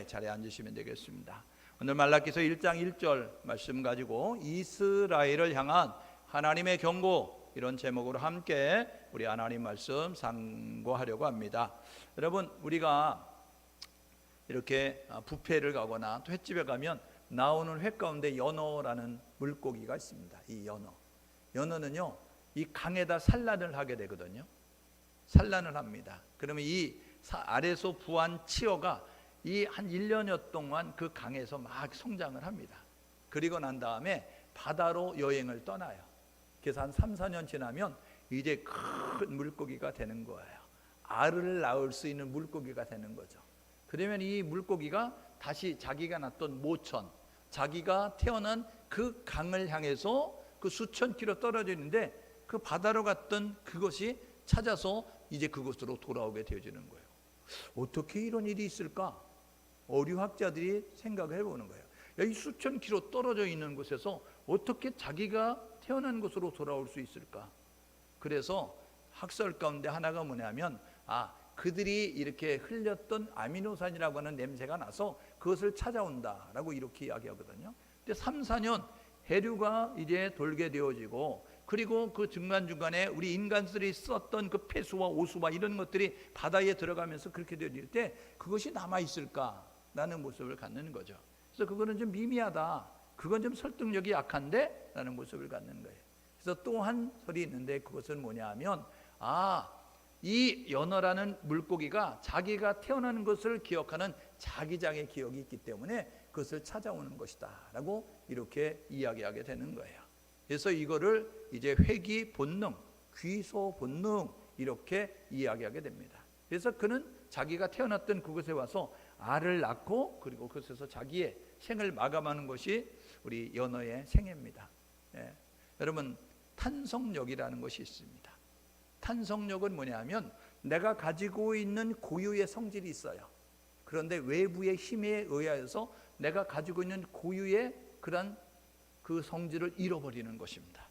자리에 앉으시면 되겠습니다. 오늘 말라기서 1장 1절 말씀 가지고 이스라엘을 향한 하나님의 경고, 이런 제목으로 함께 우리 하나님 말씀 상고하려고 합니다. 여러분, 우리가 이렇게 뷔페를 가거나 또 횟집에 가면 나오는 회 가운데 연어라는 물고기가 있습니다. 이 연어는요, 이 강에다 산란을 하게 되거든요. 산란을 합니다. 그러면 이 아래서 부한 치어가 이 한 1년여 동안 그 강에서 막 성장을 합니다. 그리고 난 다음에 바다로 여행을 떠나요. 그래서 한 3, 4년 지나면 이제 큰 물고기가 되는 거예요. 알을 낳을 수 있는 물고기가 되는 거죠. 그러면 이 물고기가 다시 자기가 낳던 모천, 자기가 태어난 그 강을 향해서 그 수천 킬로 떨어져 있는데 그 바다로 갔던 그것이 찾아서 이제 그곳으로 돌아오게 되어지는 거예요. 어떻게 이런 일이 있을까? 어류학자들이 생각을 해보는 거예요. 이 수천 킬로 떨어져 있는 곳에서 어떻게 자기가 태어난 곳으로 돌아올 수 있을까? 그래서 학설 가운데 하나가 뭐냐면 그들이 이렇게 흘렸던 아미노산이라고 하는 냄새가 나서 그것을 찾아온다라고 이렇게 이야기하거든요. 근데 3, 4년 해류가 이제 돌게 되어지고, 그리고 그 중간중간에 우리 인간들이 썼던 그 폐수와 오수와 이런 것들이 바다에 들어가면서 그렇게 되어질 때 그것이 남아있을까라는 모습을 갖는 거죠. 그래서 그거는 좀 미미하다, 그건 좀 설득력이 약한데 라는 모습을 갖는 거예요. 그래서 또 한 설이 있는데 그것은 뭐냐 하면 이 연어라는 물고기가 자기가 태어나는 것을 기억하는 자기장의 기억이 있기 때문에 그것을 찾아오는 것이다 라고 이렇게 이야기하게 되는 거예요. 그래서 이거를 이제 회귀 본능, 귀소 본능 이렇게 이야기하게 됩니다. 그래서 그는 자기가 태어났던 그곳에 와서 알을 낳고, 그리고 그곳에서 자기의 생을 마감하는 것이 우리 연어의 생애입니다. 여러분, 탄성력이라는 것이 있습니다. 탄성력은 뭐냐면 내가 가지고 있는 고유의 성질이 있어요. 그런데 외부의 힘에 의하여서 내가 가지고 있는 고유의 그런 그 성질을 잃어버리는 것입니다.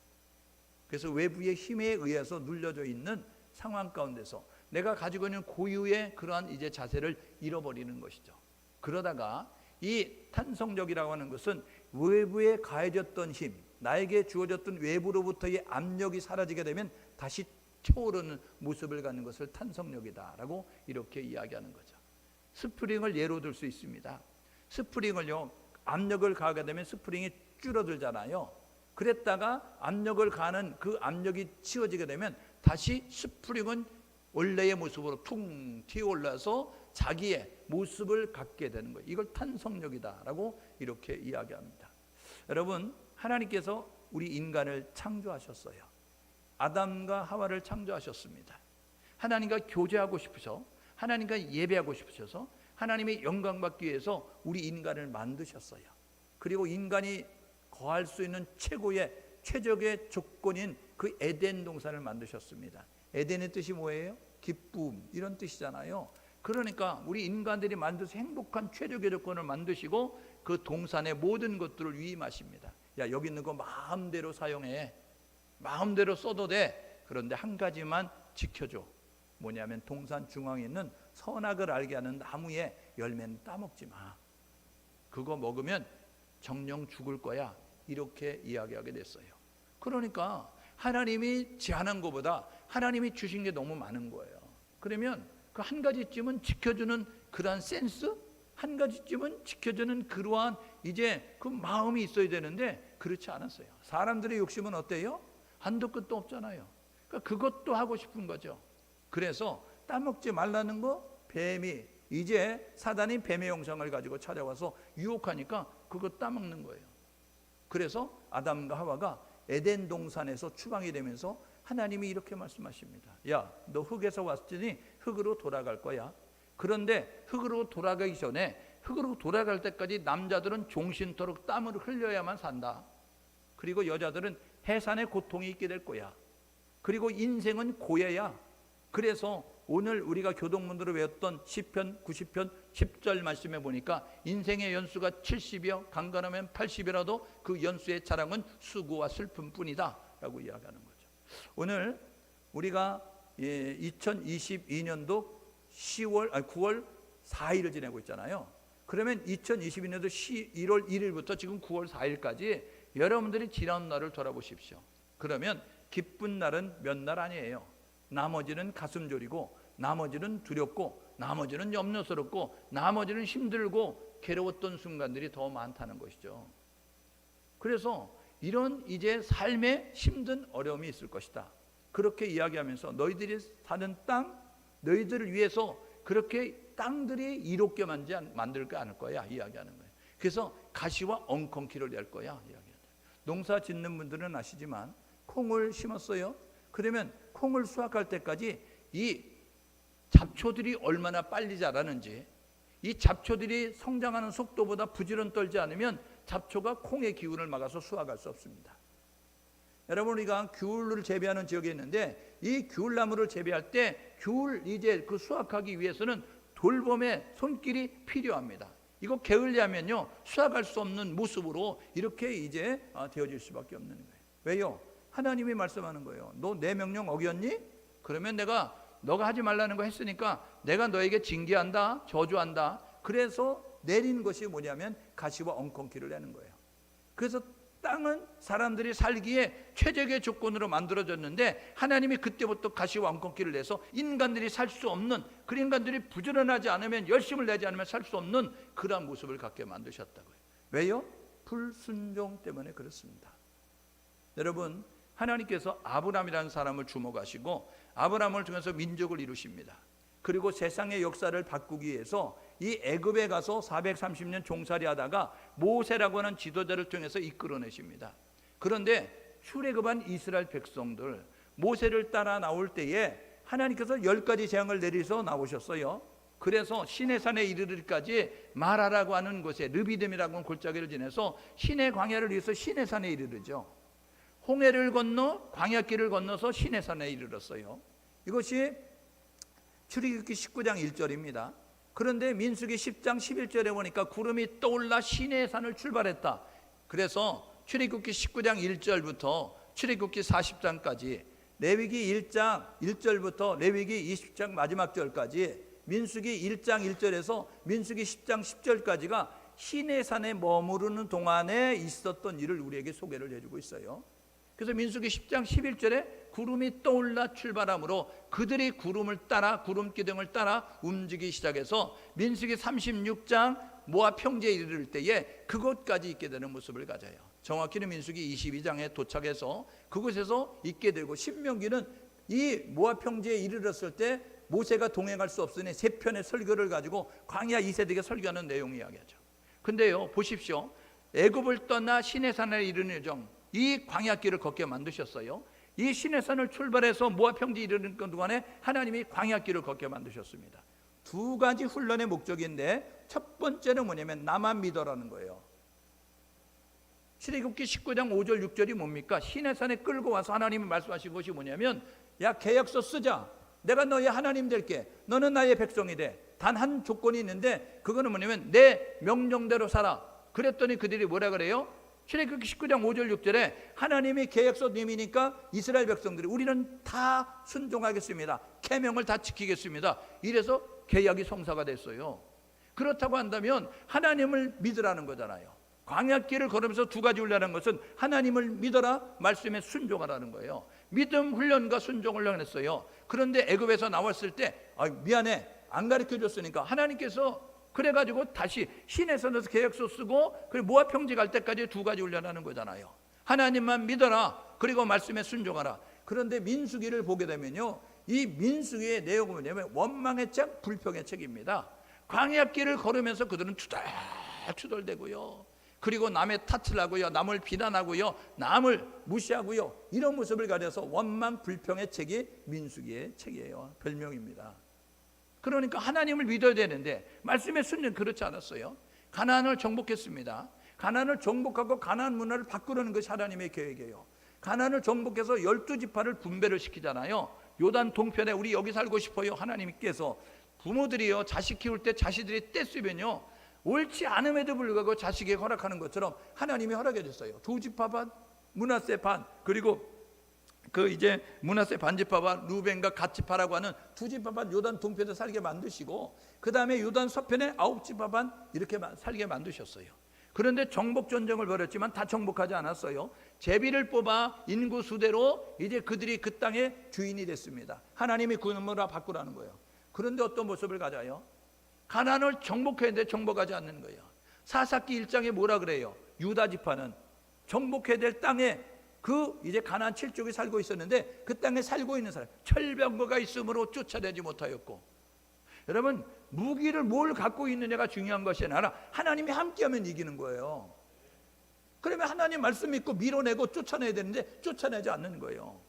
그래서 외부의 힘에 의해서 눌려져 있는 상황 가운데서 내가 가지고 있는 고유의 그러한 이제 자세를 잃어버리는 것이죠. 그러다가 이 탄성력이라고 하는 것은 외부에 가해졌던 힘, 나에게 주어졌던 외부로부터의 압력이 사라지게 되면 다시 튀어오르는 모습을 갖는 것을 탄성력이다라고 이렇게 이야기하는 거죠. 스프링을 예로 들 수 있습니다. 스프링을요, 압력을 가하게 되면 스프링이 줄어들잖아요. 그랬다가 압력을 가하는 그 압력이 치워지게 되면 다시 스프링은 원래의 모습으로 퉁 튀어올라서 자기의 모습을 갖게 되는 거예요. 이걸 탄성력이다라고 이렇게 이야기합니다. 여러분, 하나님께서 우리 인간을 창조하셨어요. 아담과 하와를 창조하셨습니다. 하나님과 교제하고 싶으셔서, 하나님과 예배하고 싶으셔서 하나님의 영광 받기 위해서 우리 인간을 만드셨어요. 그리고 인간이 거할 수 있는 최적의 조건인 그 에덴 동산을 만드셨습니다. 에덴의 뜻이 뭐예요? 기쁨, 이런 뜻이잖아요. 그러니까 우리 인간들이 만드서 행복한 최적의 조건을 만드시고 그 동산의 모든 것들을 위임하십니다. 야, 여기 있는 거 마음대로 사용해, 마음대로 써도 돼. 그런데 한 가지만 지켜줘. 뭐냐면 동산 중앙에 있는 선악을 알게 하는 나무의 열매는 따먹지 마. 그거 먹으면 정령 죽을 거야. 이렇게 이야기하게 됐어요. 그러니까 하나님이 제안한 것보다 하나님이 주신 게 너무 많은 거예요. 그러면 그 한 가지쯤은 지켜주는 그러한 센스, 한 가지쯤은 지켜주는 그러한 이제 그 마음이 있어야 되는데 그렇지 않았어요. 사람들의 욕심은 어때요? 한도 끝도 없잖아요. 그러니까 그것도 하고 싶은 거죠. 그래서 따먹지 말라는 거, 뱀이 이제 사단이 뱀의 형상을 가지고 찾아와서 유혹하니까 그거 따먹는 거예요. 그래서 아담과 하와가 에덴 동산에서 추방이 되면서 하나님이 이렇게 말씀하십니다. 야, 너 흙에서 왔으니 흙으로 돌아갈 거야. 그런데 흙으로 돌아가기 전에, 흙으로 돌아갈 때까지 남자들은 종신토록 땀을 흘려야만 산다. 그리고 여자들은 해산의 고통이 있게 될 거야. 그리고 인생은 고해야. 그래서 오늘 우리가 교동문으로 외웠던 시편 90편 10절 말씀에 보니까 인생의 연수가 70이요 강건하면 80이라도 그 연수의 자랑은 수고와 슬픔뿐이다 라고 이야기하는 거죠. 오늘 우리가 2022년도 9월 4일을 지내고 있잖아요. 그러면 2022년도 1월 1일부터 지금 9월 4일까지 여러분들이 지난 날을 돌아보십시오. 그러면 기쁜 날은 몇 날 아니에요. 나머지는 가슴 졸이고, 나머지는 두렵고, 나머지는 염려스럽고, 나머지는 힘들고 괴로웠던 순간들이 더 많다는 것이죠. 그래서 이런 이제 삶에 힘든 어려움이 있을 것이다. 그렇게 이야기하면서 너희들이 사는 땅, 너희들을 위해서 그렇게 땅들이 이롭게 만들지 않을 거야 이야기하는 거예요. 그래서 가시와 엉겅퀴를 낼 거야 이야기하죠. 농사 짓는 분들은 아시지만 콩을 심었어요. 그러면 콩을 수확할 때까지 이 잡초들이 얼마나 빨리 자라는지, 이 잡초들이 성장하는 속도보다 부지런 떨지 않으면 잡초가 콩의 기운을 막아서 수확할 수 없습니다. 여러분, 우리가 귤을 재배하는 지역에 있는데 이 귤나무를 재배할 때 귤 이제 그 수확하기 위해서는 돌봄의 손길이 필요합니다. 이거 게을리하면요 수확할 수 없는 모습으로 이렇게 이제 되어질 수밖에 없는 거예요. 왜요? 하나님이 말씀하는 거예요. 너 내 명령 어겼니? 그러면 내가 너가 하지 말라는 거 했으니까 내가 너에게 징계한다, 저주한다. 그래서 내린 것이 뭐냐면 가시와 엉겅퀴를 내는 거예요. 그래서 땅은 사람들이 살기에 최적의 조건으로 만들어졌는데 하나님이 그때부터 가시와 엉겅퀴를 내서 인간들이 살 수 없는, 그 인간들이 부지런하지 않으면, 열심을 내지 않으면 살 수 없는 그러한 모습을 갖게 만드셨다고요. 왜요? 불순종 때문에 그렇습니다. 여러분, 하나님께서 아브라함이라는 사람을 주목하시고 아브라함을 통해서 민족을 이루십니다. 그리고 세상의 역사를 바꾸기 위해서 이 애굽에 가서 430년 종살이 하다가 모세라고 하는 지도자를 통해서 이끌어내십니다. 그런데 출애굽한 이스라엘 백성들, 모세를 따라 나올 때에 하나님께서 10가지 재앙을 내리서 나오셨어요. 그래서 시내산에 이르르기까지 마라라고 하는 곳에, 르비딤이라고 하는 골짜기를 지내서 시내 광야를 위해서 시내산에 이르르죠. 홍해를 건너 광야길을 건너서 시내산에 이르렀어요. 이것이 출애굽기 19장 1절입니다. 그런데 민수기 10장 11절에 보니까 구름이 떠올라 시내산을 출발했다. 그래서 출애굽기 19장 1절부터 출애굽기 40장까지, 레위기 1장 1절부터 레위기 20장 마지막 절까지, 민수기 1장 1절에서 민수기 10장 10절까지가 시내산에 머무르는 동안에 있었던 일을 우리에게 소개를 해주고 있어요. 그래서 민수기 10장 11절에 구름이 떠올라 출발함으로 그들이 구름을 따라, 구름 기둥을 따라 움직이기 시작해서 민수기 36장 모압 평지에 이르를 때에 그곳까지 있게 되는 모습을 가져요. 정확히는 민수기 22장에 도착해서 그곳에서 있게 되고, 신명기는 이 모압 평지에 이르렀을 때 모세가 동행할 수 없으니 세 편의 설교를 가지고 광야 2세대에게 설교하는 내용 이야기하죠. 근데요, 보십시오. 애굽을 떠나 시내산에 이르는 여정, 이 광야길을 걷게 만드셨어요. 이 시내산을 출발해서 모압 평지에 이르는 동안에 하나님이 광야길을 걷게 만드셨습니다. 두 가지 훈련의 목적인데 첫 번째는 뭐냐면 나만 믿어라는 거예요. 출애굽기 19장 5절 6절이 뭡니까? 시내산에 끌고 와서 하나님이 말씀하신 것이 뭐냐면, 야, 계약서 쓰자. 내가 너의 하나님 될게. 너는 나의 백성이 돼. 단 한 조건이 있는데 그거는 뭐냐면 내 명령대로 살아. 그랬더니 그들이 뭐라 그래요? 출애굽기 19장 5절 6절에 하나님이 계약서 님이니까 이스라엘 백성들이 우리는 다 순종하겠습니다. 계명을 다 지키겠습니다. 이래서 계약이 성사가 됐어요. 그렇다고 한다면 하나님을 믿으라는 거잖아요. 광야길을 걸으면서 두 가지 훈련하는 것은 하나님을 믿어라, 말씀에 순종하라는 거예요. 믿음 훈련과 순종 훈련을 했어요. 그런데 애굽에서 나왔을 때 미안해, 안 가르쳐줬으니까 하나님께서 그래가지고 다시 시내산에서 계약서 쓰고 그리고 모압 평지 갈 때까지 두 가지 훈련하는 거잖아요. 하나님만 믿어라, 그리고 말씀에 순종하라. 그런데 민수기를 보게 되면요, 이 민수기의 내용은 뭐냐면 원망의 책, 불평의 책입니다. 광야길을 걸으면서 그들은 투덜투덜대고요, 그리고 남의 탓을 하고요, 남을 비난하고요, 남을 무시하고요, 이런 모습을 가려서 원망 불평의 책이 민수기의 책이에요. 별명입니다. 그러니까 하나님을 믿어야 되는데 말씀의 순종 그렇지 않았어요. 가나안을 정복했습니다. 가나안을 정복하고 가나안 문화를 바꾸려는 것이 하나님의 계획이에요. 가나안을 정복해서 12지파를 분배를 시키잖아요. 요단 동편에 우리 여기 살고 싶어요. 하나님께서 부모들이요, 자식 키울 때 자식들이 떼쓰면요, 옳지 않음에도 불구하고 자식에게 허락하는 것처럼 하나님이 허락해 줬어요. 두 지파 반, 므낫세 반, 그리고 그 이제 므낫세 반지파와 루벤과 갓지파라고 하는 두 지파만 요단 동편에 살게 만드시고, 그 다음에 요단 서편에 9지파만 이렇게 살게 만드셨어요. 그런데 정복 전쟁을 벌였지만 다 정복하지 않았어요. 제비를 뽑아 인구 수대로 이제 그들이 그 땅의 주인이 됐습니다. 하나님이 그놈으로 바꾸라는 거예요. 그런데 어떤 모습을 가져요? 가나안을 정복했는데 정복하지 않는 거예요. 사사기 1장에 뭐라 그래요? 유다 지파는 정복해야 될 땅에 그 이제 가나안 7족이 살고 있었는데 그 땅에 살고 있는 사람 철병거가 있으므로 쫓아내지 못하였고, 여러분 무기를 뭘 갖고 있느냐가 중요한 것이 아니라 하나님이 함께하면 이기는 거예요. 그러면 하나님 말씀 믿고 밀어내고 쫓아내야 되는데 쫓아내지 않는 거예요.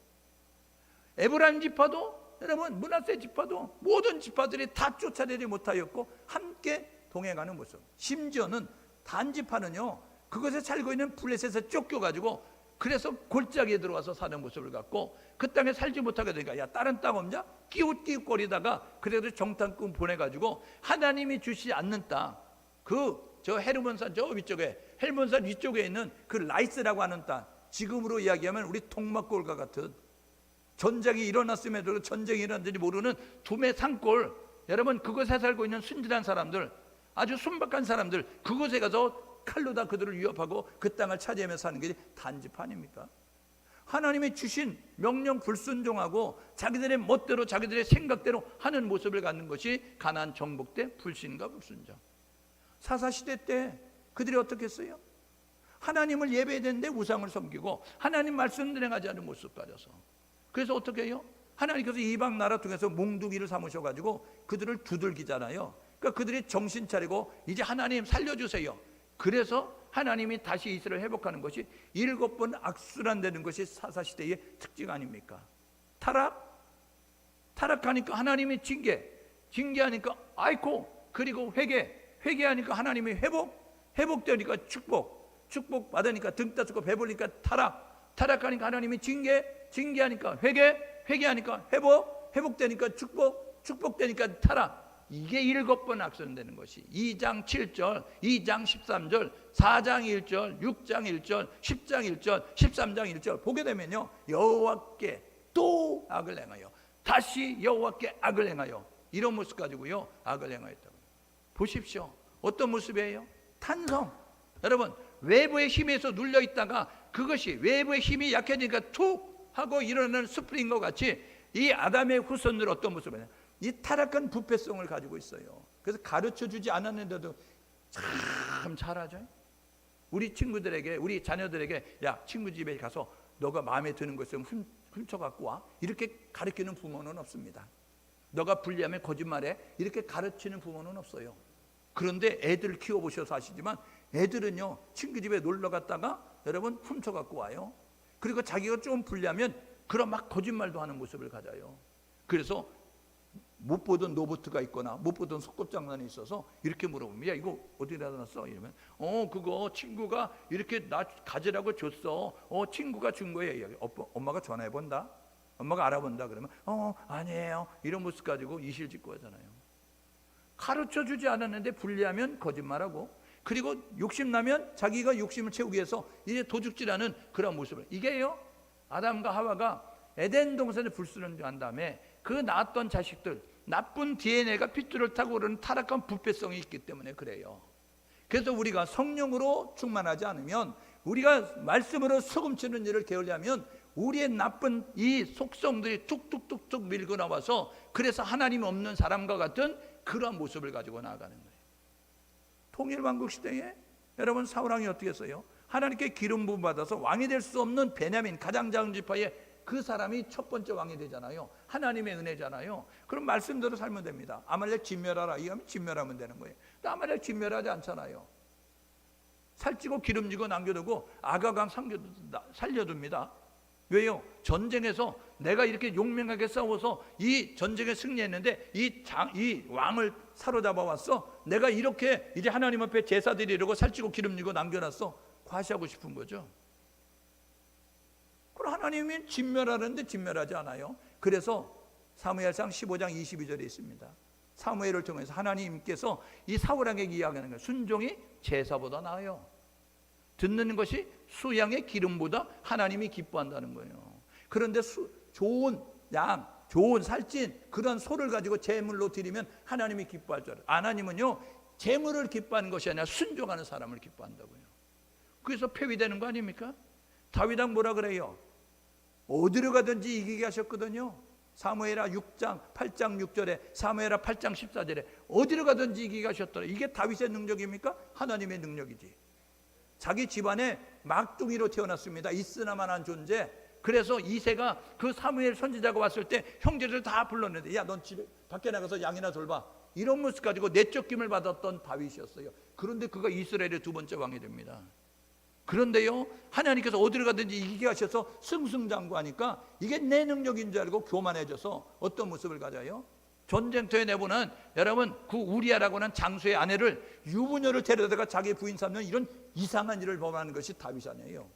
에브라임 지파도, 여러분 므낫세 지파도 모든 지파들이 다 쫓아내지 못하였고 함께 동행하는 모습. 심지어는 단 지파는요, 그것에 살고 있는 블레셋에서 쫓겨가지고 그래서 골짜기에 들어와서 사는 모습을 갖고 그 땅에 살지 못하게 되니까, 야 다른 땅 없냐? 끼웃끼웃거리다가 그래도 정탐꾼 보내가지고 하나님이 주시지 않는 땅, 그 저 헤르몬산 저 위쪽에, 헬몬산 위쪽에 있는 그 라이스라고 하는 땅, 지금으로 이야기하면 우리 동막골과 같은, 전쟁이 일어났음에도 전쟁이 일어났는지 모르는 두메 산골, 여러분 그곳에 살고 있는 순진한 사람들, 아주 순박한 사람들, 그곳에 가서 칼로 다 그들을 위협하고 그 땅을 차지하며 사는 게 단지파 아닙니까? 하나님이 주신 명령 불순종하고 자기들의 멋대로 자기들의 생각대로 하는 모습을 갖는 것이 가나안 정복 때 불신과 불순종. 사사시대 때 그들이 어떻게 했어요? 하나님을 예배해야 되는데 우상을 섬기고 하나님 말씀을 행하지 않는 모습 가져서, 그래서 어떻게 해요? 하나님께서 이방 나라 통해서 몽둥이를 삼으셔가지고 그들을 두들기잖아요. 그러니까 그들이 정신 차리고 이제 하나님 살려주세요. 그래서 하나님이 다시 이스라엘 회복하는 것이 7번 악순환되는 것이 사사시대의 특징 아닙니까? 타락하니까 하나님이 징계하니까 아이코, 그리고 회개하니까 하나님이 회복되니까 축복 받으니까 등 따스고 배불리니까 타락하니까 하나님이 징계하니까 회개하니까 회복되니까 축복되니까 타락. 이게 7번 악순되는 것이 2장 7절, 2장 13절, 4장 1절, 6장 1절, 10장 1절, 13장 1절 보게 되면요, 여호와께 또 악을 행하여 다시 여호와께 악을 행하여, 이런 모습 가지고요 악을 행하였다고. 보십시오. 어떤 모습이에요? 탄성. 여러분 외부의 힘에서 눌려 있다가 그것이 외부의 힘이 약해지니까 툭 하고 일어나는 스프링과 같이 이 아담의 후손들 어떤 모습이냐, 이 타락한 부패성을 가지고 있어요. 그래서 가르쳐주지 않았는데도 참 잘하죠. 우리 친구들에게, 우리 자녀들에게, 야 친구 집에 가서 너가 마음에 드는 거 있으면 훔쳐갖고 와, 이렇게 가르치는 부모는 없습니다. 너가 불리하면 거짓말해, 이렇게 가르치는 부모는 없어요. 그런데 애들 키워보셔서 아시지만 애들은요 친구 집에 놀러 갔다가 여러분 훔쳐갖고 와요. 그리고 자기가 좀 불리하면 그런 막 거짓말도 하는 모습을 가져요. 그래서 못 보던 로봇가 있거나 못 보던 속꿉장난이 있어서 이렇게 물어보면, 야 이거 어디다 놨어? 이러면 그거 친구가 이렇게 나 가지라고 줬어. 친구가 준 거예요. 엄마가 전화해 본다, 엄마가 알아본다. 그러면 아니에요, 이런 모습 가지고 이실직고 하잖아요. 가르쳐주지 않았는데 불리하면 거짓말하고, 그리고 욕심나면 자기가 욕심을 채우기 위해서 이제 도둑질하는 그런 모습을, 이게요 아담과 하와가 에덴 동산에 불순종한 다음에 그 낳았던 자식들, 나쁜 DNA가 핏줄을 타고 오르는 타락한 부패성이 있기 때문에 그래요. 그래서 우리가 성령으로 충만하지 않으면, 우리가 말씀으로 소금치는 일을 게으르면 우리의 나쁜 이 속성들이 툭툭툭툭 밀고 나와서 그래서 하나님 없는 사람과 같은 그러한 모습을 가지고 나아가는 거예요. 통일왕국 시대에 여러분 사울왕이 어떻게 했어요? 하나님께 기름 부음 받아서 왕이 될 수 없는 베냐민 가장 작은 지파의 그 사람이 첫 번째 왕이 되잖아요. 하나님의 은혜잖아요. 그럼 말씀대로 살면 됩니다. 아말렉 진멸하라, 이하면 진멸하면 되는 거예요. 근데 아말렉 진멸하지 않잖아요. 살찌고 기름지고 남겨두고 아가강 살려둡니다. 왜요? 전쟁에서 내가 이렇게 용맹하게 싸워서 이 전쟁에 승리했는데 이 왕을 사로잡아 왔어. 내가 이렇게 이제 하나님 앞에 제사 드리려고 살찌고 기름지고 남겨놨어. 과시하고 싶은 거죠. 그럼 하나님이 진멸하는데 진멸하지 않아요. 그래서 사무엘상 15장 22절에 있습니다. 사무엘을 통해서 하나님께서 이 사울왕에게 이야기하는 거예요. 순종이 제사보다 나아요. 듣는 것이 수양의 기름보다 하나님이 기뻐한다는 거예요. 그런데 좋은 양, 좋은 살찐 그런 소를 가지고 제물로 드리면 하나님이 기뻐할 줄 알아요. 하나님은요, 제물을 기뻐하는 것이 아니라 순종하는 사람을 기뻐한다고요. 그래서 폐위되는 거 아닙니까? 다윗왕 뭐라 그래요? 어디로 가든지 이기게 하셨거든요. 사무엘하 6장 8장 6절에, 사무엘하 8장 14절에 어디로 가든지 이기게 하셨더라. 이게 다윗의 능력입니까? 하나님의 능력이지. 자기 집안에 막둥이로 태어났습니다. 있으나마한 존재. 그래서 이새가 그 사무엘 선지자가 왔을 때 형제들 다 불렀는데, 야, 넌 집에 밖에 나가서 양이나 돌봐, 이런 모습 가지고 내쫓김을 받았던 다윗이었어요. 그런데 그가 이스라엘의 두 번째 왕이 됩니다. 그런데요, 하나님께서 어디로 가든지 이기게 하셔서 승승장구하니까 이게 내 능력인 줄 알고 교만해져서 어떤 모습을 가져요? 전쟁터에 내보낸, 여러분, 그 우리아라고 하는 장수의 아내를, 유부녀를 데려다가 자기 부인 삼는 이런 이상한 일을 범하는 것이 다윗이 아니에요.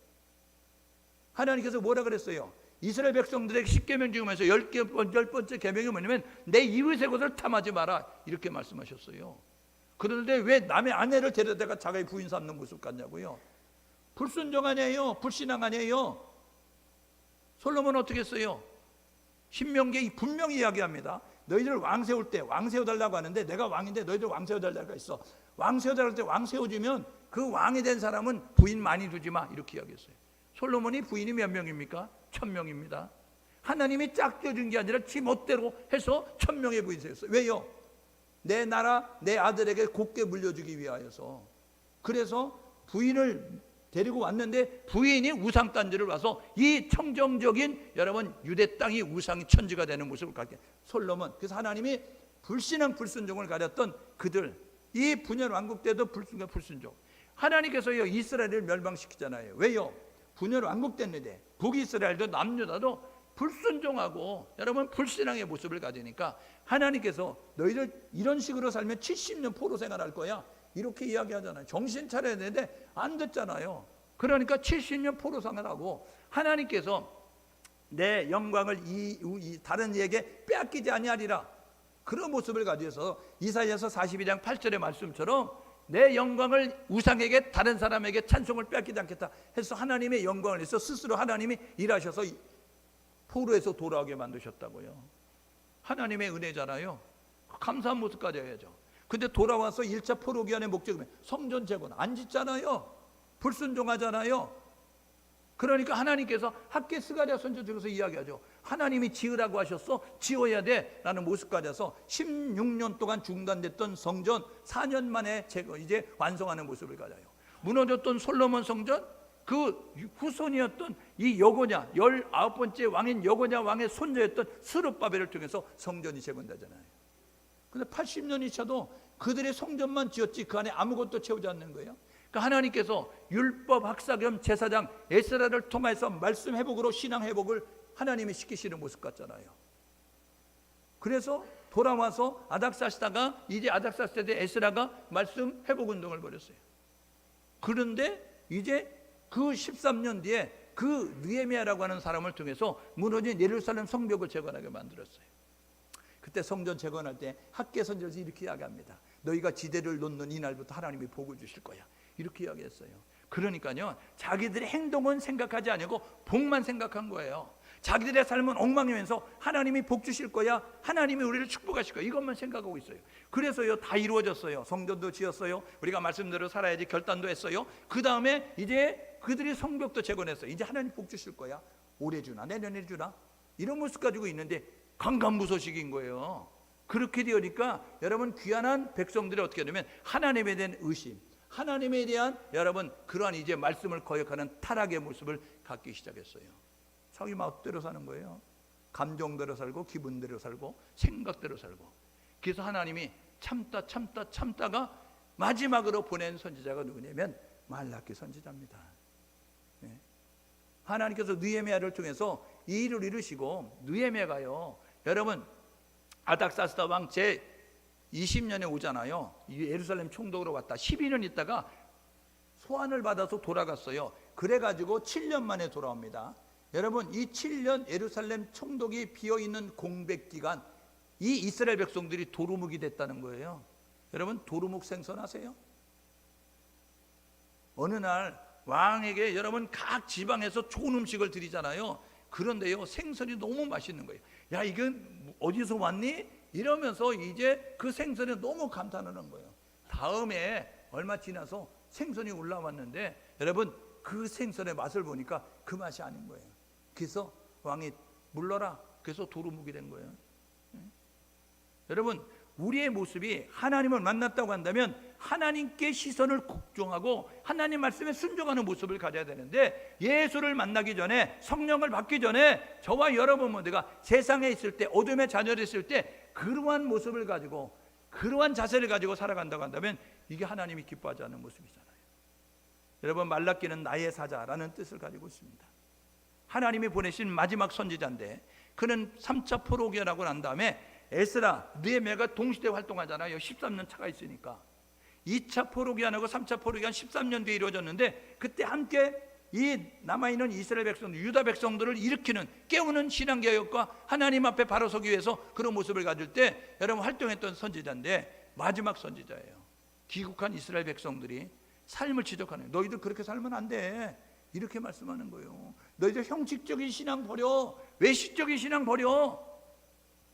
하나님께서 뭐라 그랬어요? 이스라엘 백성들에게 10계명 중에서 10번째 계명이 뭐냐면 내 이웃의 것을 탐하지 마라, 이렇게 말씀하셨어요. 그런데 왜 남의 아내를 데려다가 자기 부인 삼는 모습 같냐고요? 불순종 아니에요? 불신앙 아니에요? 솔로몬은 어떻게 했어요? 신명기에 분명히 이야기합니다. 너희들 왕 세울 때 왕 세워달라고 하는데, 내가 왕인데 너희들 왕 세워달라고 했어. 왕 세워달라고 할 때 왕 세워주면 그 왕이 된 사람은 부인 많이 두지 마, 이렇게 이야기했어요. 솔로몬이 부인이 몇 명입니까? 1000명입니다. 하나님이 짝져준 게 아니라 지 멋대로 해서 1000명의 부인 세웠어요. 왜요? 내 나라, 내 아들에게 곱게 물려주기 위하여서. 그래서 부인을 데리고 왔는데 부인이 우상단지를 와서 이 청정적인, 여러분, 유대 땅이 우상이 천지가 되는 모습을 갖게 솔로몬. 그래서 하나님이 불신앙 불순종을 가렸던 그들, 이 분열 왕국 때도 불순종. 하나님께서요, 이스라엘을 멸망시키잖아요. 왜요? 분열 왕국 됐는데 북이스라엘도 남유다도 불순종하고, 여러분, 불신앙의 모습을 가지니까 하나님께서 너희들 이런 식으로 살면 70년 포로 생활할 거야, 이렇게 이야기하잖아요. 정신 차려야 되는데 안 듣잖아요. 그러니까 70년 포로 생활하고, 하나님께서 내 영광을 다른 이에게 빼앗기지 아니하리라, 그런 모습을 가져서 이사야서 42장 8절의 말씀처럼 내 영광을 우상에게, 다른 사람에게 찬송을 빼앗기지 않겠다 해서 하나님의 영광을 위해서 스스로 하나님이 일하셔서 포로에서 돌아오게 만드셨다고요. 하나님의 은혜잖아요. 감사한 모습 가져야죠. 근데 돌아와서 1차 포로 기한의 목적이 성전 재건 안 짓잖아요. 불순종하잖아요. 그러니까 하나님께서 학개 스가랴 선지자 중에서 이야기하죠. 하나님이 지으라고 하셨어, 지어야 돼 라는 모습 가져서 16년 동안 중단됐던 성전 4년 만에 이제 완성하는 모습을 가져요. 무너졌던 솔로몬 성전, 그 후손이었던 이 여고냐, 19번째 왕인 여고냐 왕의 손자였던 스룹바벨을 통해서 성전이 재건되잖아요. 근데 80년이 차도 그들의 성전만 지었지 그 안에 아무것도 채우지 않는 거예요. 그러니까 하나님께서 율법 학사 겸 제사장 에스라를 통해서 말씀 회복으로 신앙 회복을 하나님이 시키시는 모습 같잖아요. 그래서 돌아와서 아닥사스다가, 이제 아닥사스 때 에스라가 말씀 회복 운동을 벌였어요. 그런데 이제 그 13년 뒤에 그 느헤미야라고 하는 사람을 통해서 무너진 예루살렘 성벽을 재건하게 만들었어요. 그때 성전 재건할 때 학개 선지자에서 이렇게 이야기합니다. 너희가 지대를 놓는 이날부터 하나님이 복을 주실 거야, 이렇게 이야기했어요. 그러니까요, 자기들의 행동은 생각하지 않고 복만 생각한 거예요. 자기들의 삶은 엉망이면서 하나님이 복 주실 거야, 하나님이 우리를 축복하실 거야, 이것만 생각하고 있어요. 그래서요, 다 이루어졌어요. 성전도 지었어요. 우리가 말씀대로 살아야지 결단도 했어요. 그 다음에 이제 그들이 성벽도 재건했어요. 이제 하나님 복 주실 거야, 올해 주나 내년에 주나, 이런 모습 가지고 있는데 강간무소식인 거예요. 그렇게 되니까 여러분, 귀한한 백성들이 어떻게 되면 하나님에 대한 의심, 하나님에 대한, 여러분, 그러한 이제 말씀을 거역하는 타락의 모습을 갖기 시작했어요. 자기 마음대로 사는 거예요. 감정대로 살고, 기분대로 살고, 생각대로 살고. 그래서 하나님이 참다가 마지막으로 보낸 선지자가 누구냐면 말라기 선지자입니다. 네. 하나님께서 느헤미야를 통해서 이 일을 이루시고, 느헤미야가요, 여러분, 아닥사스다 왕 제 20년에 오잖아요. 예루살렘 총독으로 왔다. 12년 있다가 소환을 받아서 돌아갔어요. 그래가지고 7년 만에 돌아옵니다. 여러분, 이 7년 예루살렘 총독이 비어있는 공백기간, 이 이스라엘 백성들이 도루묵이 됐다는 거예요. 여러분, 도루묵 생선하세요? 어느 날 왕에게, 여러분, 각 지방에서 좋은 음식을 드리잖아요. 그런데요, 생선이 너무 맛있는 거예요. 야, 이건 어디서 왔니? 이러면서 이제 그 생선에 너무 감탄하는 거예요. 다음에 얼마 지나서 생선이 올라왔는데 여러분, 그 생선의 맛을 보니까 그 맛이 아닌 거예요. 그래서 왕이 물러라. 그래서 도루묵이 된 거예요. 여러분, 우리의 모습이 하나님을 만났다고 한다면 하나님께 시선을 국종하고 하나님 말씀에 순종하는 모습을 가져야 되는데, 예수를 만나기 전에, 성령을 받기 전에 저와 여러분 모두가 세상에 있을 때, 어둠의 자녀를 있을 때 그러한 모습을 가지고, 그러한 자세를 가지고 살아간다고 한다면 이게 하나님이 기뻐하지 않는 모습이잖아요. 여러분, 말라기는 나의 사자라는 뜻을 가지고 있습니다. 하나님이 보내신 마지막 선지자인데, 그는 3차 포로기라고 난 다음에 에스라, 느헤미야가 동시대 활동하잖아요. 13년 차가 있으니까. 2차 포로기한하고 3차 포로기한 13년 뒤에 이루어졌는데, 그때 함께 이 남아있는 이스라엘 백성들, 유다 백성들을 일으키는, 깨우는 신앙개혁과 하나님 앞에 바로 서기 위해서 그런 모습을 가질 때 여러분 활동했던 선지자인데, 마지막 선지자예요. 귀국한 이스라엘 백성들이 삶을 지적하는, 너희들 그렇게 살면 안 돼, 이렇게 말씀하는 거예요. 너희들 형식적인 신앙 버려, 외식적인 신앙 버려,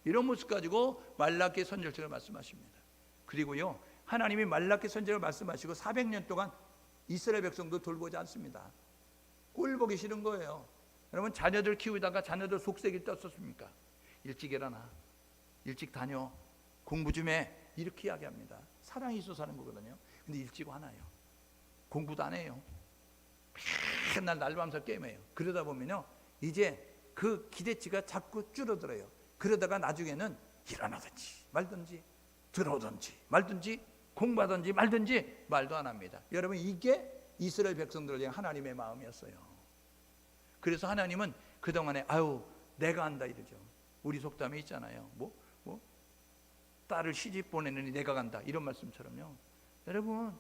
이런 모습 가지고 말라기 선지자를 말씀하십니다. 그리고요, 하나님이 말라기 선지자를 말씀하시고 400년 동안 이스라엘 백성도 돌보지 않습니다. 꼴 보기 싫은 거예요. 여러분, 자녀들 키우다가 자녀들 속색이 떴었습니까? 일찍 일어나, 일찍 다녀, 공부 좀 해, 이렇게 이야기합니다. 사랑이 있어서 하는 거거든요. 근데 일찍 화나요. 공부도 안 해요. 맨날 날밤새 게임해요. 그러다 보면요, 이제 그 기대치가 자꾸 줄어들어요. 그러다가 나중에는 일어나든지 말든지, 들어오든지 말든지, 공부하든지 말든지 말도 안 합니다. 여러분, 이게 이스라엘 백성들을 위한 하나님의 마음이었어요. 그래서 하나님은 그동안에 아유 내가 한다 이러죠. 우리 속담에 있잖아요. 딸을 시집 보내느니 내가 간다, 이런 말씀처럼요. 여러분,